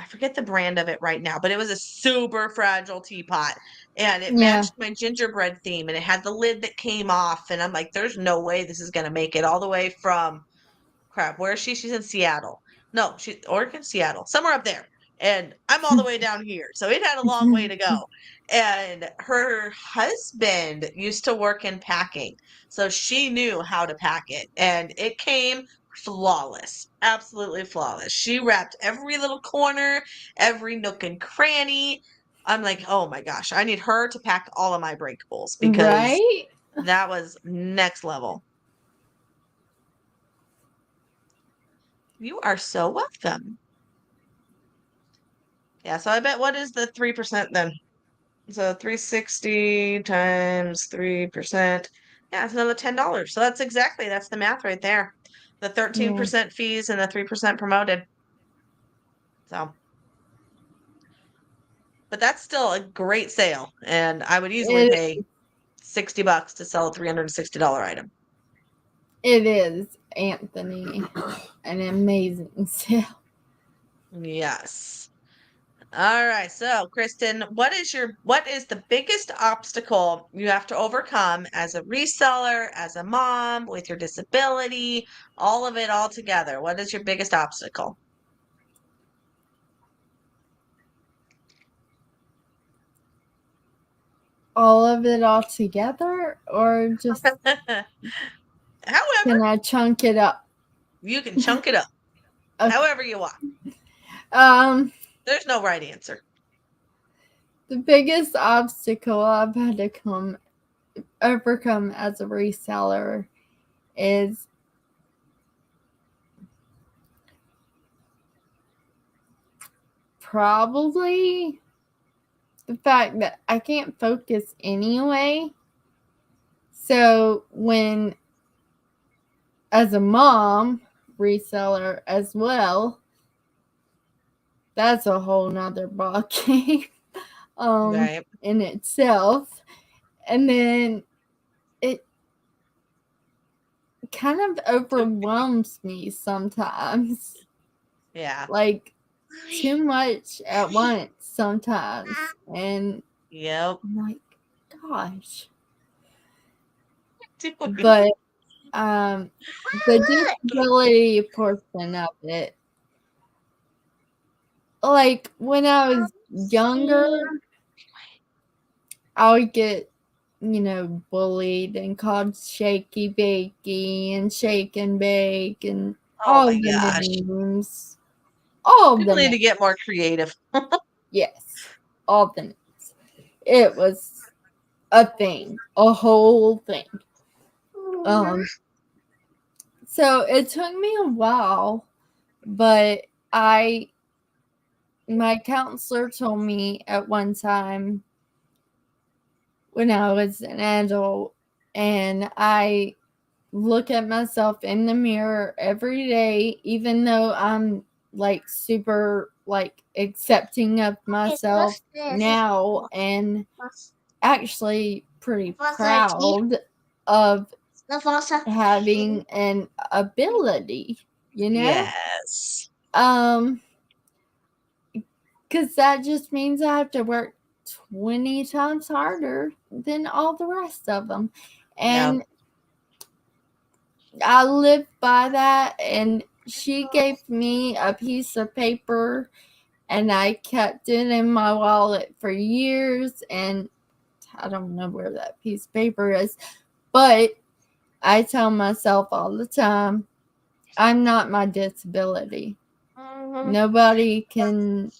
A: forget the brand of it right now, but it was a super fragile teapot and it matched my gingerbread theme and it had the lid that came off. And I'm like, there's no way this is going to make it all the way from where is she? She's in Seattle. No, Oregon, Seattle, somewhere up there. And I'm all the way down here. So it had a long way to go. And her husband used to work in packing. So she knew how to pack it. And it came flawless. Absolutely flawless. She wrapped every little corner, every nook and cranny. I'm like, oh my gosh, I need her to pack all of my breakables because that was next level. You are so welcome. Yeah, so I bet what is the 3% then? So 360 times 3%. Yeah, it's another $10. So that's the math right there. The 13% fees and the 3% promoted. So, but that's still a great sale. And I would easily pay $60 to sell a $360 item.
B: It is, Anthony. An amazing sale.
A: Yes. All right. So, Kristen, what is the biggest obstacle you have to overcome as a reseller, as a mom, with your disability, all of it all together? What is your biggest obstacle?
B: All of it all together, or just
A: However,
B: can I chunk it up?
A: You can chunk it up. Okay. However you want. There's no right answer.
B: The biggest obstacle I've had to overcome as a reseller is probably the fact that I can't focus anyway. So when, as a mom, reseller as well, that's a whole nother ballgame in itself. And then it kind of overwhelms me sometimes.
A: Yeah.
B: Like too much at once sometimes. And
A: I'm
B: like, gosh. But the disability portion of it, like when I was younger, I would get, bullied and called shaky bakey and shake and bake and all the names. All
A: People need to get more creative.
B: Yes. all the knits. It was a thing, a whole thing. So it took me a while, but my counselor told me at one time when I was an adult, and I look at myself in the mirror every day, even though I'm like super like accepting of myself now and actually pretty proud of having an ability, you know?
A: Yes.
B: Because that just means I have to work 20 times harder than all the rest of them. And I live by that. And she gave me a piece of paper, and I kept it in my wallet for years. And I don't know where that piece of paper is, but I tell myself all the time, I'm not my disability. Nobody can.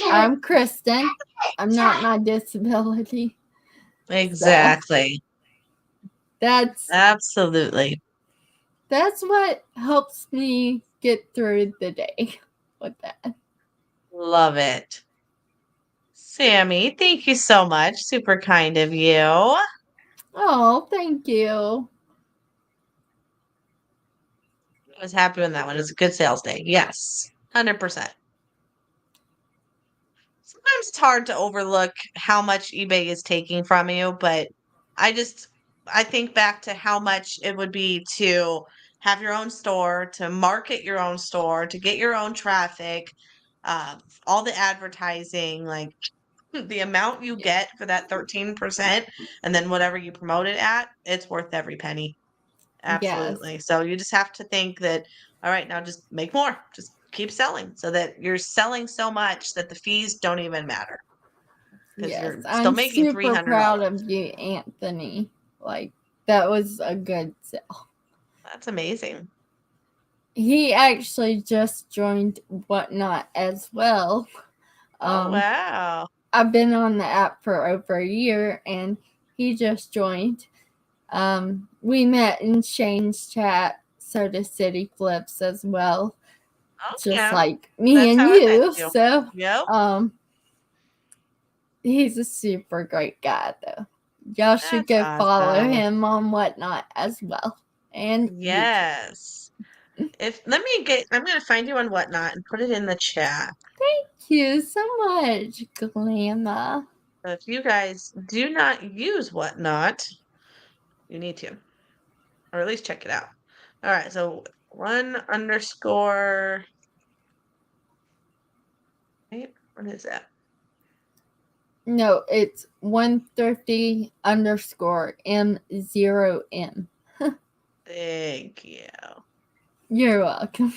B: I'm Kristen. I'm not my disability.
A: Exactly.
B: So
A: absolutely.
B: That's what helps me get through the day with that.
A: Love it. Sammy, thank you so much. Super kind of you.
B: Oh, thank you.
A: I was happy with that one. It's a good sales day. Yes, 100%. Sometimes it's hard to overlook how much eBay is taking from you, but I think back to how much it would be to have your own store, to market your own store, to get your own traffic, all the advertising, like the amount you get for that 13% and then whatever you promote it at, it's worth every penny. Absolutely.
B: Yes.
A: So you just have to think that, all right, now just make more. Just keep selling so that you're selling so much that the fees don't even matter. Because you're still
B: I'm
A: making
B: super
A: $300.
B: proud of you, Anthony. Like, that was a good sale.
A: That's amazing.
B: He actually just joined Whatnot as well.
A: Oh, wow.
B: I've been on the app for over a year, and he just joined. We met in Shane's chat, Soda City Flips as well.
A: Oh,
B: Just
A: yeah.
B: like me
A: That's
B: and
A: how I met
B: you.
A: you.
B: So
A: Yep.
B: he's a super great guy though. Y'all should
A: That's
B: go follow
A: awesome.
B: him on Whatnot as well. And
A: Yes. I'm gonna find you on Whatnot and put it in the chat.
B: thank you so much, Glamma.
A: So if you guys do not use Whatnot, you need to, or at least check it out. All right, so 1_. Wait, what is that?
B: No, it's 130_M0M.
A: Thank you.
B: You're welcome.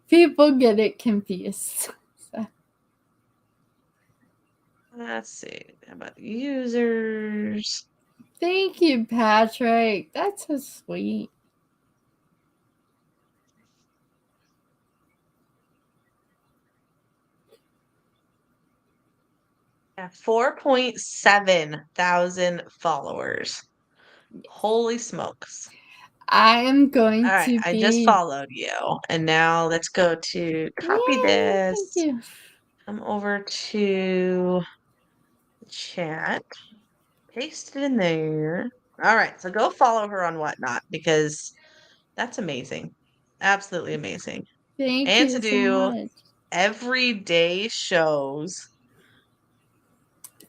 B: People get it confused. So.
A: Let's see. How about users?
B: Thank you, Patrick. That's so sweet.
A: Yeah, 4.7 thousand followers. Yes. Holy smokes.
B: I am going
A: All right,
B: to
A: I just followed you. And now let's go to copy this.
B: Thank you.
A: Come over to the chat. Paste it in there. All right, so go follow her on Whatnot because that's amazing. Absolutely amazing.
B: Thank
A: And
B: you
A: to
B: so
A: do
B: much.
A: everyday shows.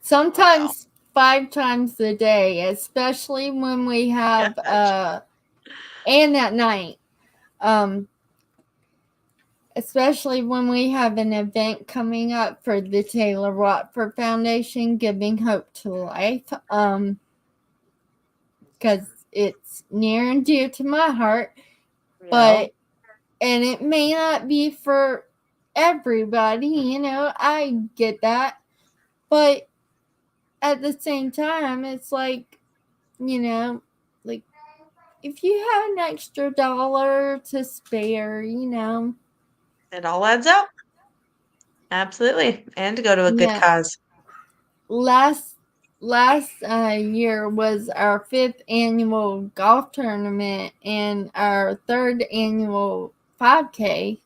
B: Sometimes 5 times a day, especially when we have and at night. Especially when we have an event coming up for the Taylor Watford Foundation, Giving Hope to Life. Because it's near and dear to my heart. But and it may not be for everybody, you know, I get that. But at the same time, it's like, you know, like if you have an extra $1 to spare, you know,
A: it all adds up. Absolutely. And to go to a good
B: Yeah.
A: cause.
B: Last year was our 5th annual golf tournament and our 3rd annual 5K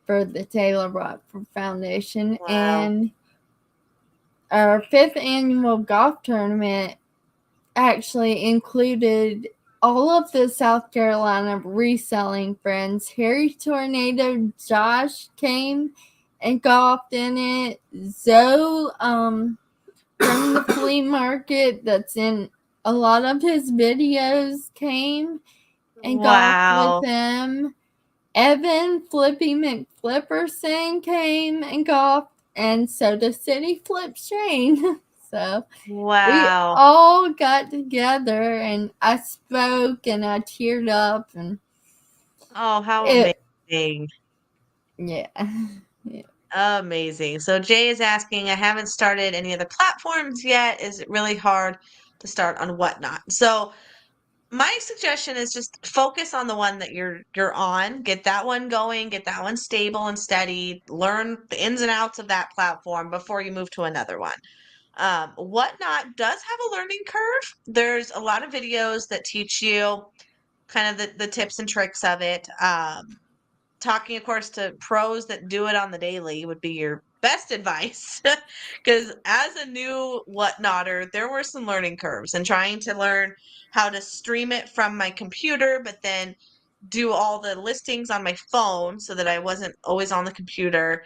B: for the Taylor Watford Foundation.
A: Wow.
B: And our 5th annual golf tournament actually included all of the South Carolina reselling friends. Harry Tornado Josh came and golfed in it. Zoe from the flea market that's in a lot of his videos came and golfed with him. Evan Flippy McFlipperson came and golfed, and Soda City Flip Shane. So we all got together, and I spoke and I teared up, and
A: oh, how amazing!
B: Yeah.
A: Amazing. So Jay is asking, I haven't started any of the platforms yet. Is it really hard to start on Whatnot? So my suggestion is just focus on the one that you're on. Get that one going, get that one stable and steady. Learn the ins and outs of that platform before you move to another one. Whatnot does have a learning curve. There's a lot of videos that teach you kind of the tips and tricks of it. Talking, of course, to pros that do it on the daily would be your best advice. Because as a new whatnotter, there were some learning curves and trying to learn how to stream it from my computer, but then do all the listings on my phone so that I wasn't always on the computer.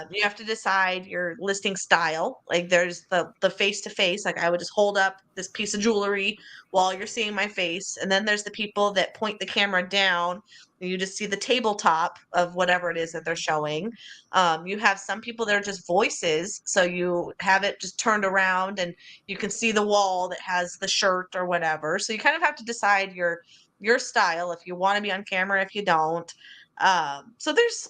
A: You have to decide your listing style. Like there's the face to face. Like I would just hold up this piece of jewelry while you're seeing my face, and then there's the people that point the camera down. And you just see the tabletop of whatever it is that they're showing. You have some people that are just voices, so you have it just turned around and you can see the wall that has the shirt or whatever. So you kind of have to decide your style if you want to be on camera, if you don't. So there's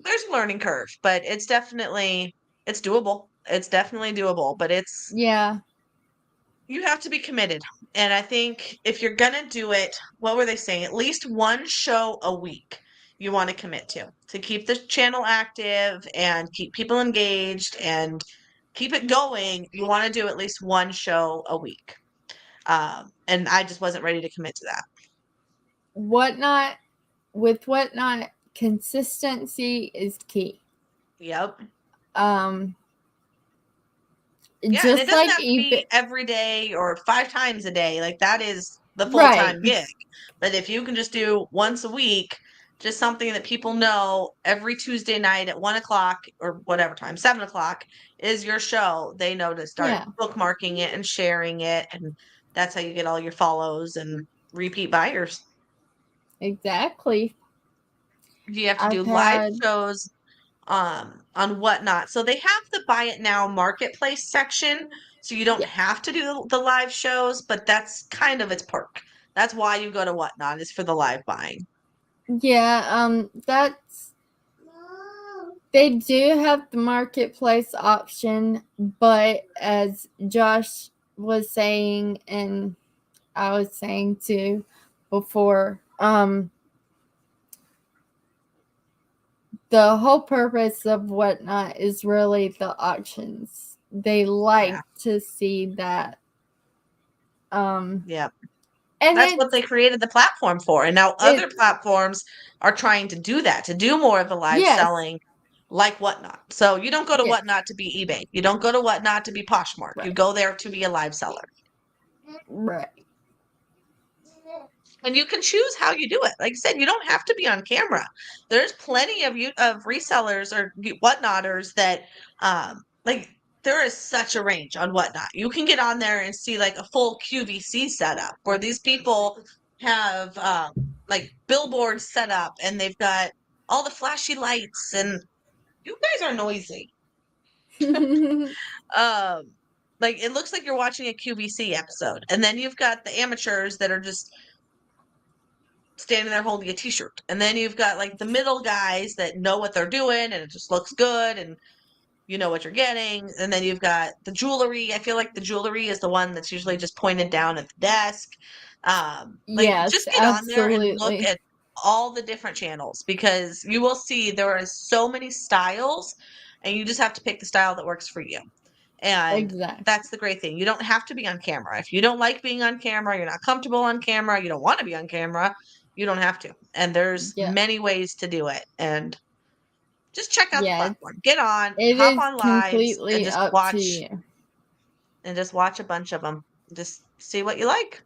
A: a learning curve, but it's doable. It's definitely doable, but you have to be committed. And I think if you're gonna do it, what were they saying? At least one show a week you want to commit to keep the channel active and keep people engaged and keep it going. You want to do at least one show a week. And I just wasn't ready to commit to that.
B: Whatnot, consistency is key.
A: Yep.
B: Yeah,
A: and it doesn't have to be every day or 5 times a day. Like that is the full-time gig. But if you can just do once a week, just something that people know every Tuesday night at 1:00 or whatever time, 7:00 is your show. They know to start bookmarking it and sharing it, and that's how you get all your follows and repeat buyers.
B: Exactly.
A: You have to do live shows on Whatnot. So they have the Buy It Now marketplace section, so you don't have to do the live shows, but that's kind of its perk. That's why you go to Whatnot, is for the live buying.
B: Yeah, they do have the marketplace option, but as Josh was saying and I was saying too before, the whole purpose of Whatnot is really the auctions. They like to see that.
A: Yep. And that's what they created the platform for. And now other platforms are trying to do that, to do more of the live selling like Whatnot. So you don't go to Whatnot to be eBay. You don't go to Whatnot to be Poshmark. You go there to be a live seller.
B: Right.
A: And you can choose how you do it. Like I said, you don't have to be on camera. There's plenty of resellers or Whatnotters that like there is such a range on Whatnot. You can get on there and see like a full QVC setup where these people have like billboards set up and they've got all the flashy lights, and you guys are noisy. Like it looks like you're watching a QVC episode, and then you've got the amateurs that are just standing there holding a t-shirt, and then you've got like the middle guys that know what they're doing and it just looks good and you know what you're getting, and then you've got the jewelry. I feel like the jewelry is the one that's usually just pointed down at the desk. Just get on there and look at all the different channels, because you will see there are so many styles and you just have to pick the style that works for you. And
B: Exactly.
A: that's the great thing. You don't have to be on camera. If you don't like being on camera, you're not comfortable on camera, you don't want to be on camera, you don't have to. And there's
B: Yeah.
A: many ways to do it. And just check out the
B: Yeah,
A: platform. Get on,
B: it
A: hop
B: is
A: on lives, and
B: completely up to you.
A: just watch a bunch of them. Just see what you like.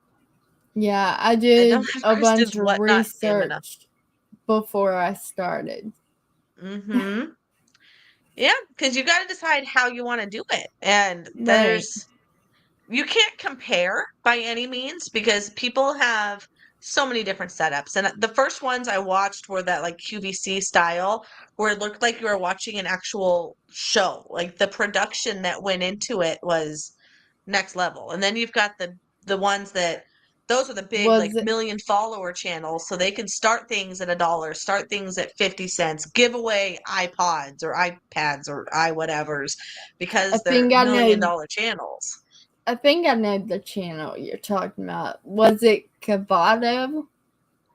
B: Yeah, I
A: I
B: did
A: don't have
B: a
A: Kristen's
B: bunch of
A: what not stamina.
B: research before I started.
A: Mm-hmm. Yeah, because you got to decide how you want to do it. And
B: Right.
A: you can't compare by any means because people have so many different setups. And the first ones I watched were that like QVC style where it looked like you were watching an actual show. Like the production that went into it was next level. And then you've got the ones that those are the big like
B: Was it
A: million follower channels, so they can start things at $1, start things at 50 cents, give away iPods or iPads or whatevers
B: I
A: because they're
B: think I
A: million
B: know
A: dollar channels.
B: I think I know the channel you're talking about. Was it Cavado?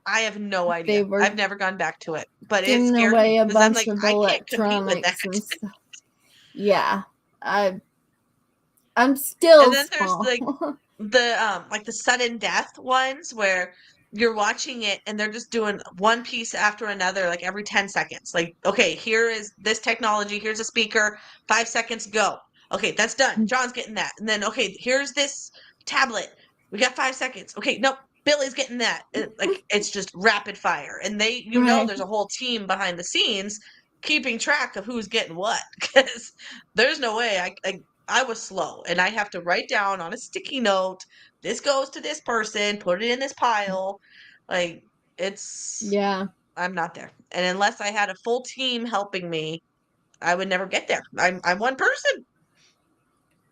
A: I have no
B: They
A: idea.
B: were
A: I've never gone back to it, but it
B: giving
A: scared
B: away
A: me
B: a
A: because I'm
B: bunch
A: like,
B: of
A: I can't compete with that.
B: electronics and stuff. Yeah. I'm
A: And
B: still
A: then there's
B: small.
A: like the sudden death ones where you're watching it and they're just doing one piece after another like every 10 seconds. Like, okay, here is this technology, here's a speaker, 5 seconds, go. Okay, that's done. John's getting that. And then okay, here's this tablet. We got 5 seconds. Okay, nope, Billy's getting that. It's just rapid fire. And
B: Right.
A: there's a whole team behind the scenes keeping track of who's getting what because there's no way I was slow and I have to write down on a sticky note, this goes to this person, put it in this pile. Like
B: Yeah.
A: I'm not there. And unless I had a full team helping me, I would never get there. I'm one person.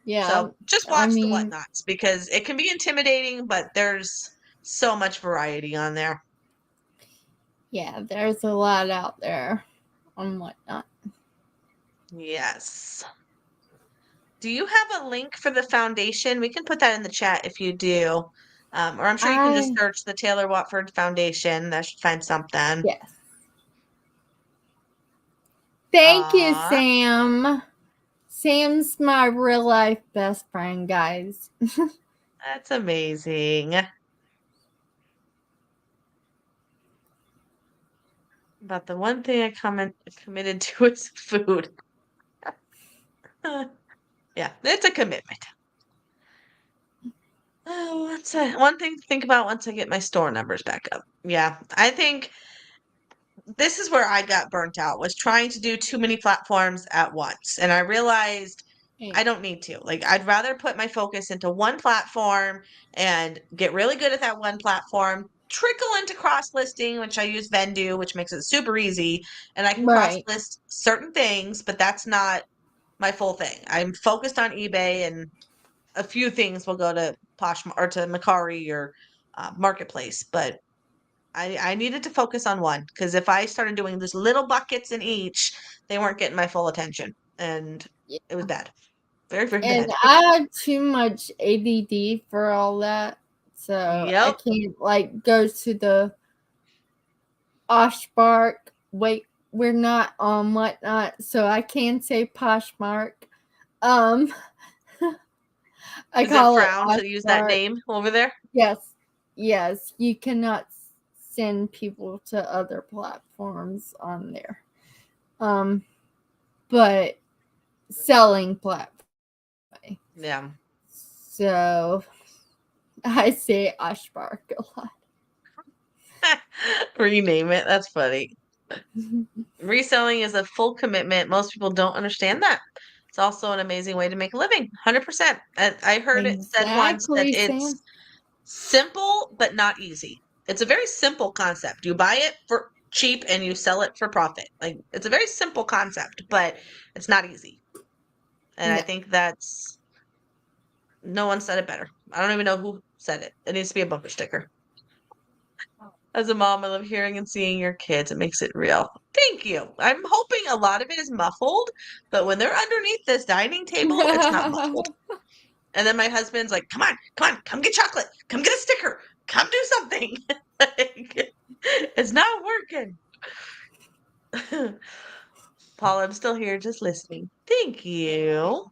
B: Yeah.
A: So just
B: I
A: watch the
B: mean,
A: whatnots because it can be intimidating, but there's so much variety on there.
B: yeah, there's a lot out there on whatnot.
A: Yes. Do you have a link for the foundation? We can put that in the chat if you do. Or I'm sure you can just
B: I
A: search the Taylor Watford Foundation. That should find something.
B: Yes. Thank you,
A: Aw,
B: Sam. Sam's my real life best friend, guys.
A: that's amazing. But the one thing I committed to is food. Yeah, it's a commitment. Oh, that's one thing to think about once I get my store numbers back up. Yeah, I think this is where I got burnt out, was trying to do too many platforms at once. And I realized I don't need to. Like, I'd rather put my focus into one platform and get really good at that one platform, trickle into cross listing, which I use Vendu, which makes it super easy. And I can cross
B: Right.
A: list certain things, but that's not my full thing. I'm focused on eBay, and a few things will go to Poshmark or to Macari or Marketplace, but I needed to focus on one because if I started doing these little buckets in each, they weren't getting my full attention, and
B: Yeah.
A: it was bad, very very
B: And
A: bad.
B: I have too much ADD for all that. So I
A: Yep.
B: can't like go to the Poshmark. Wait, we're not on whatnot, so I can say Poshmark. Um I
A: Is it
B: call it
A: frowned to use that
B: Poshmark.
A: name over there?
B: Yes. Yes. You cannot send people to other platforms on there. But selling platform.
A: Yeah.
B: So I say Poshmark a lot.
A: Rename it. That's funny. Reselling is a full commitment. Most people don't understand that. It's also an amazing way to make a living. 100%. I heard it said once that
B: Exactly, Sam.
A: it's simple but not easy. It's a very simple concept. You buy it for cheap and you sell it for profit. Like, it's a very simple concept, but it's not easy. And I
B: No.
A: think that's no one said it better. I don't even know who said it. It needs to be a bumper sticker. As a mom, I love hearing and seeing your kids. It makes it real. Thank you. I'm hoping a lot of it is muffled, but when they're underneath this dining table, it's not muffled. And then my husband's like, come on, come get chocolate. Come get a sticker. Come do something. Like, it's not working. Paul, I'm still here just listening. Thank you.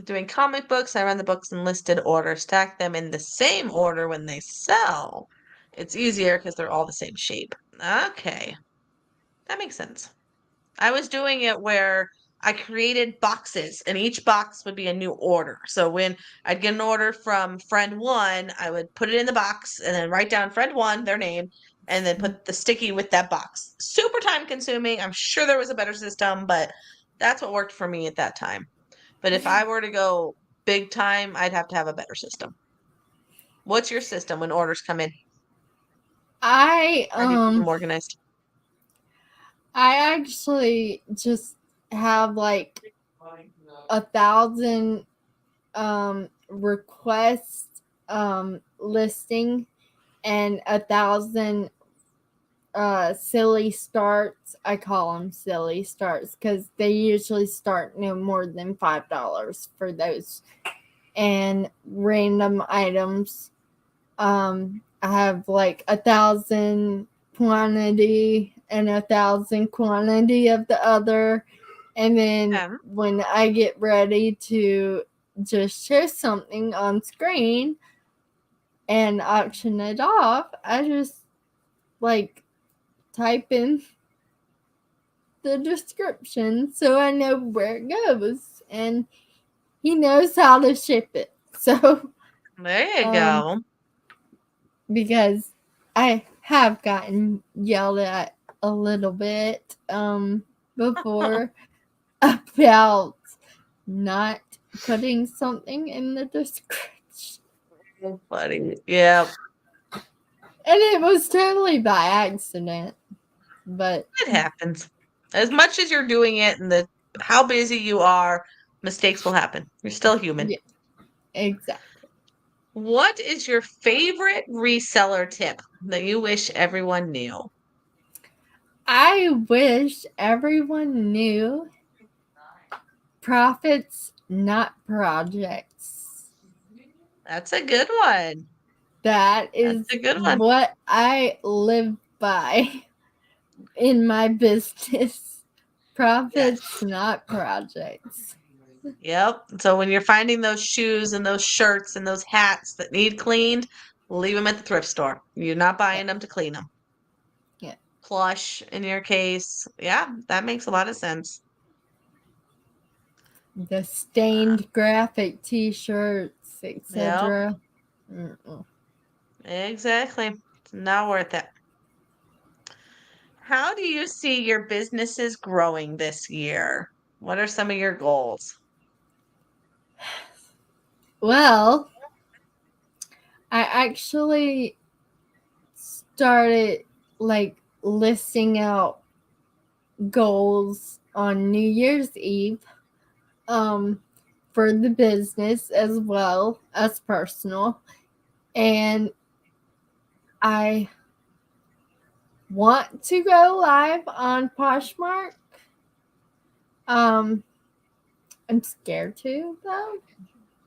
A: Doing comic books, I run the books in listed order, stack them in the same order when they sell. It's easier because they're all the same shape. Okay, that makes sense. I was doing it where I created boxes and each box would be a new order. So when I'd get an order from friend one, I would put it in the box and then write down friend one, their name, and then put the sticky with that box. Super time consuming. I'm sure there was a better system, but that's what worked for me at that time. But if I were to go big time, I'd have to have a better system. What's your system when orders come in?
B: I
A: How do you keep them organized?
B: I actually just have like 1,000 request listing and 1,000 silly starts. I call them silly starts because they usually start no more than $5 for those, and random items. I have like 1,000 quantity and 1,000 quantity of the other, and then when I get ready to just show something on screen and auction it off, I just like type in the description so I know where it goes, and he knows how to ship it. So
A: there you go.
B: Because I have gotten yelled at a little bit before about not putting something in the description.
A: Funny. Yeah.
B: And it was totally by accident. But
A: it happens. As much as you're doing it and how busy you are, mistakes will happen. You're still human.
B: Yeah, exactly.
A: What is your favorite reseller tip that you wish everyone knew?
B: I wish everyone knew profits, not projects.
A: That's a good one.
B: That is
A: a good one.
B: what I live by in my business. Profits, not projects.
A: Yep. So when you're finding those shoes and those shirts and those hats that need cleaned, leave them at the thrift store. You're not buying them to clean them.
B: Yeah.
A: Plush in your case. Yeah, that makes a lot of sense.
B: The stained graphic t-shirts, etc.
A: Yep. Exactly. It's not worth it. How do you see your businesses growing this year? What are some of your goals?
B: Well, I actually started like listing out goals on New Year's Eve for the business as well as personal. And I want to go live on Poshmark. I'm scared to though,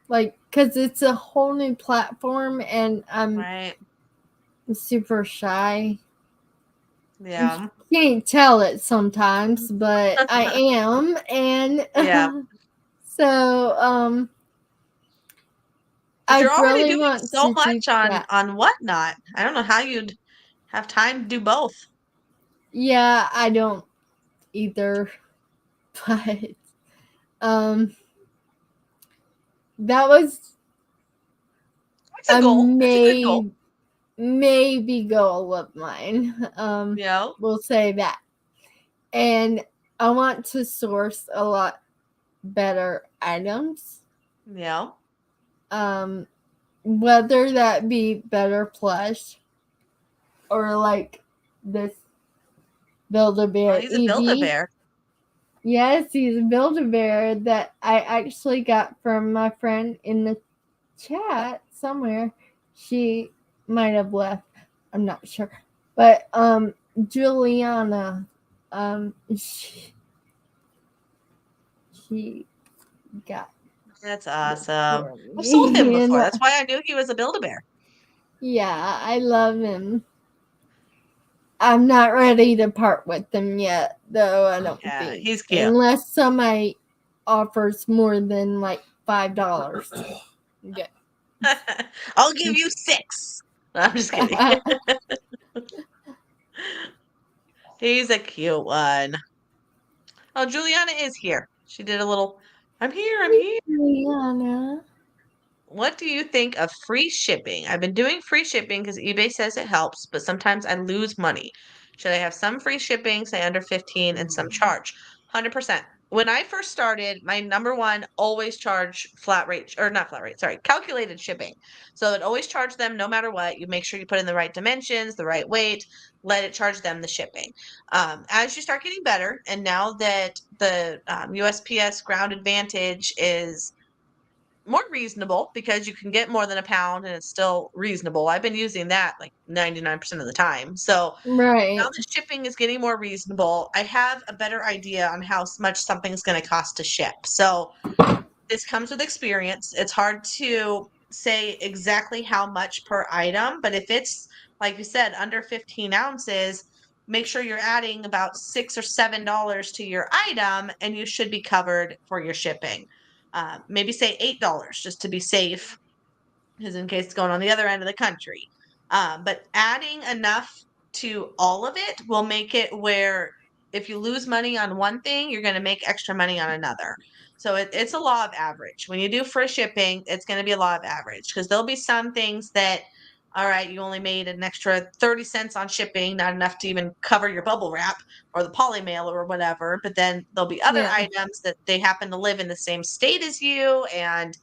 B: like because it's a whole new platform and I'm super shy.
A: Yeah,
B: you can't tell it sometimes, but I am, and so I
A: you're already
B: really
A: doing
B: want
A: so
B: to
A: much
B: do that.
A: on Whatnot. I don't know how you'd have time to do both.
B: Yeah, I don't either, but that was
A: It's a goal. It's a good goal.
B: Maybe goal of mine. We'll say that. And I want to source a lot better items.
A: Yeah.
B: Whether that be better plush or like this Build-A-Bear
A: he's a Build-A-Bear.
B: Yes, he's a Build-A-Bear that I actually got from my friend in the chat somewhere. She might have left. I'm not sure. But Juliana, she got.
A: That's awesome. I've sold him before. That's why I knew he was a Build-A-Bear.
B: Yeah, I love him. I'm not ready to part with them yet, though. I don't
A: Yeah,
B: think.
A: he's cute.
B: Unless somebody offers more than like $5. Okay.
A: I'll give you 6. I'm just kidding. He's a cute one. Oh, Juliana is here. She did a little, I'm here, I'm here.
B: Rihanna.
A: What do you think of free shipping? I've been doing free shipping because eBay says it helps, but sometimes I lose money. Should I have some free shipping, say under 15, and some charge? 100%. When I first started, my number one always charge flat rate, or not flat rate, sorry, calculated shipping. So it always charge them no matter what. You make sure you put in the right dimensions, the right weight, let it charge them the shipping. As you start getting better, and now that the USPS Ground Advantage is more reasonable because you can get more than a pound and it's still reasonable. I've been using that like 99% of the time. So
B: Right.
A: now the shipping is getting more reasonable. I have a better idea on how much something's going to cost to ship. So this comes with experience. It's hard to say exactly how much per item, but if it's, like you said, under 15 ounces, make sure you're adding about $6 or $7 to your item and you should be covered for your shipping. Maybe say $8 just to be safe, because in case it's going on the other end of the country. But adding enough to all of it will make it where if you lose money on one thing, you're going to make extra money on another. So it's a law of average. When you do free shipping, it's going to be a law of average because there'll be some things that, all right, you only made an extra 30 cents on shipping, not enough to even cover your bubble wrap or the poly mail or whatever. But then there'll be other items that they happen to live in the same state as you, and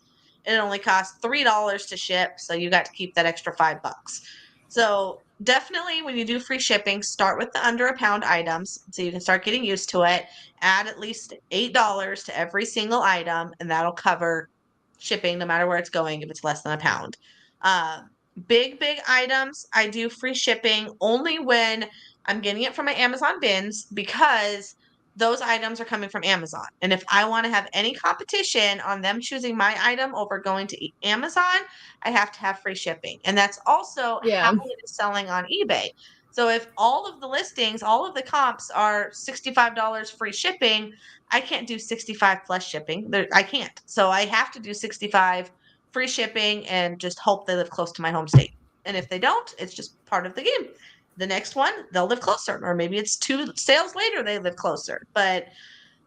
A: it only costs $3 to ship, so you got to keep that extra $5. So definitely when you do free shipping, start with the under a pound items so you can start getting used to it. Add at least $8 to every single item, and that'll cover shipping no matter where it's going if it's less than a pound. Uh, big items, I do free shipping only when I'm getting it from my Amazon bins because those items are coming from Amazon. And if I want to have any competition on them choosing my item over going to Amazon, I have to have free shipping. And that's also how it is selling on eBay. So if all of the listings, all of the comps are $65 free shipping, I can't do 65 plus shipping. I can't. So I have to do 65 free shipping and just hope they live close to my home state. And if they don't, it's just part of the game. The next one, they'll live closer, or maybe it's 2 sales later they live closer. But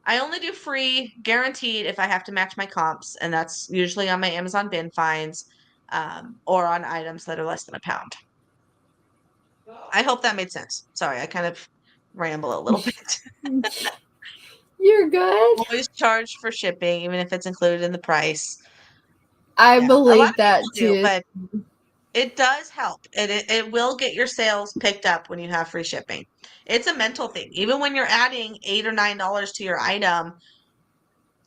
A: I only do free guaranteed if I have to match my comps, and that's usually on my Amazon bin finds or on items that are less than a pound. I hope that made sense. Sorry, I kind of ramble a little bit.
B: You're good.
A: Always charge for shipping, even if it's included in the price.
B: I
A: A lot
B: believe
A: of
B: that
A: people do,
B: too.
A: but it does help. It will get your sales picked up when you have free shipping. It's a mental thing. Even when you're adding $8 or $9 to your item,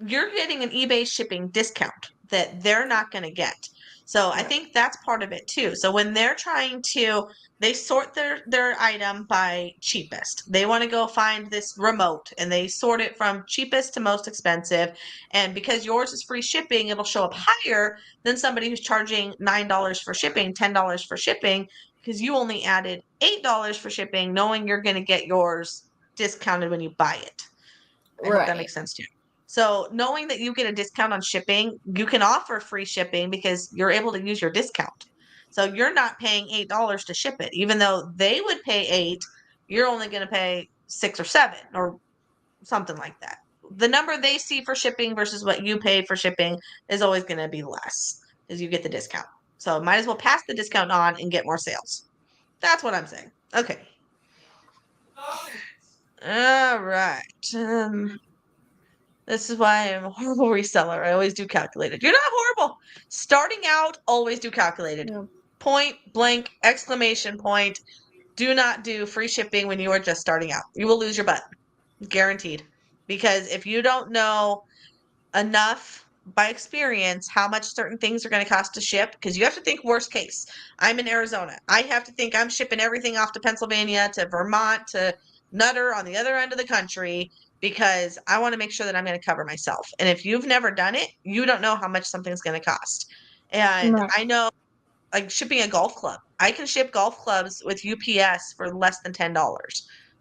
A: you're getting an eBay shipping discount that they're not going to get. So I think that's part of it too. So when they're trying to, they sort their item by cheapest. They want to go find this remote and they sort it from cheapest to most expensive. And because yours is free shipping, it'll show up higher than somebody who's charging $9 for shipping, $10 for shipping, because you only added $8 for shipping, knowing you're going to get yours discounted when you buy it. I hope that makes sense too. So knowing that you get a discount on shipping, you can offer free shipping because you're able to use your discount. So you're not paying $8 to ship it, even though they would pay 8, you're only going to pay 6 or 7 or something like that. The number they see for shipping versus what you pay for shipping is always going to be less because you get the discount. So might as well pass the discount on and get more sales. That's what I'm saying. Okay. All right. This is why I'm a horrible reseller. I always do calculated. You're not horrible. Starting out, always do calculated.
B: Yeah.
A: Point blank, exclamation point. Do not do free shipping when you are just starting out. You will lose your butt. Guaranteed. Because if you don't know enough by experience how much certain things are going to cost to ship, because you have to think worst case. I'm in Arizona. I have to think I'm shipping everything off to Pennsylvania, to Vermont, to Nutter on the other end of the country, because I want to make sure that I'm going to cover myself. And if you've never done it, you don't know how much something's going to cost. And I know like shipping a golf club. I can ship golf clubs with UPS for less than $10,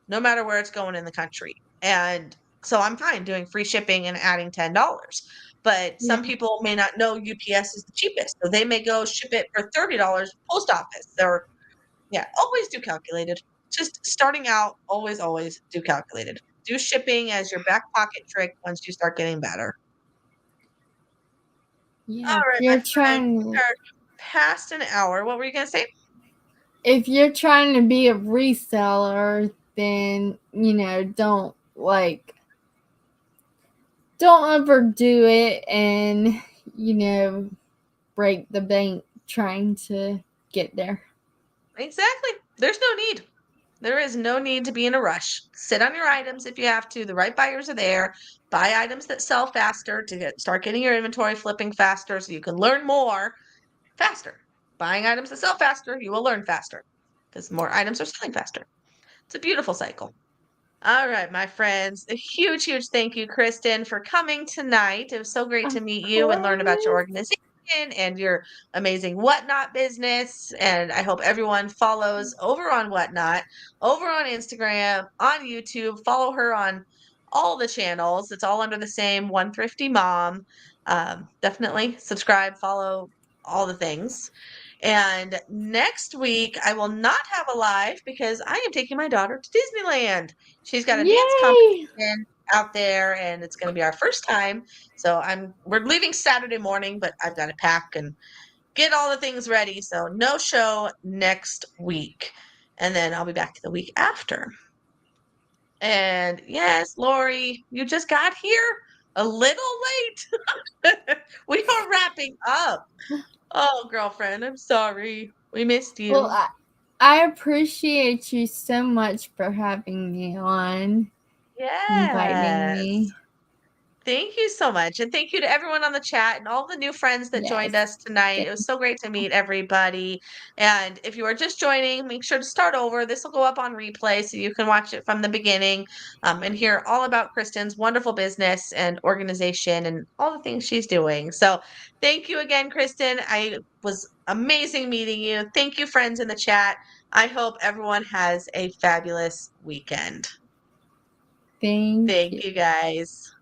A: no matter where it's going in the country. And so I'm fine doing free shipping and adding $10. But
B: Yeah.
A: some people may not know UPS is the cheapest. So they may go ship it for $30 post office. Or yeah, always do calculated. Just starting out, always do calculated. Do shipping as your back pocket trick once you start getting better.
B: Yeah.
A: All
B: If
A: right, my
B: you're
A: friend, we
B: trying,
A: are past an hour. What were you going to say?
B: if you're trying to be a reseller, then don't overdo it and break the bank trying to get there.
A: Exactly. There's no need. There is no need to be in a rush. Sit on your items if you have to. The right buyers are there. Buy items that sell faster to start getting your inventory flipping faster so you can learn more faster. Buying items that sell faster, you will learn faster because more items are selling faster. It's a beautiful cycle. All right, my friends. A huge thank you, Kristen, for coming tonight. It was so great to
B: Of
A: meet you and learn about your
B: course.
A: organization and your amazing Whatnot business. And I hope everyone follows over on Whatnot, over on Instagram, on YouTube. Follow her on all the channels. It's all under the same One Thrifty Mom. Definitely subscribe, follow all the things. And next week, I will not have a live because I am taking my daughter to Disneyland. She's got a dance
B: Yay!
A: competition out there, and it's going to be our first time. So we're leaving Saturday morning, but I've got to pack and get all the things ready. So no show next week, and then I'll be back the week after. And yes, Lori, you just got here a little late. We are wrapping up. Oh, girlfriend, I'm sorry. We missed you.
B: Well, I appreciate you so much for having me on, inviting
A: Yes.
B: me.
A: Thank you so much. And thank you to everyone on the chat and all the new friends that joined
B: Yes.
A: us tonight. It was so great to meet everybody. And if you are just joining, make sure to start over. This will go up on replay so you can watch it from the beginning and hear all about Kristen's wonderful business and organization and all the things she's doing. So thank you again, Kristen. I was amazing meeting you. Thank you, friends in the chat. I hope everyone has a fabulous weekend.
B: Thank
A: Thank
B: you.
A: you, guys.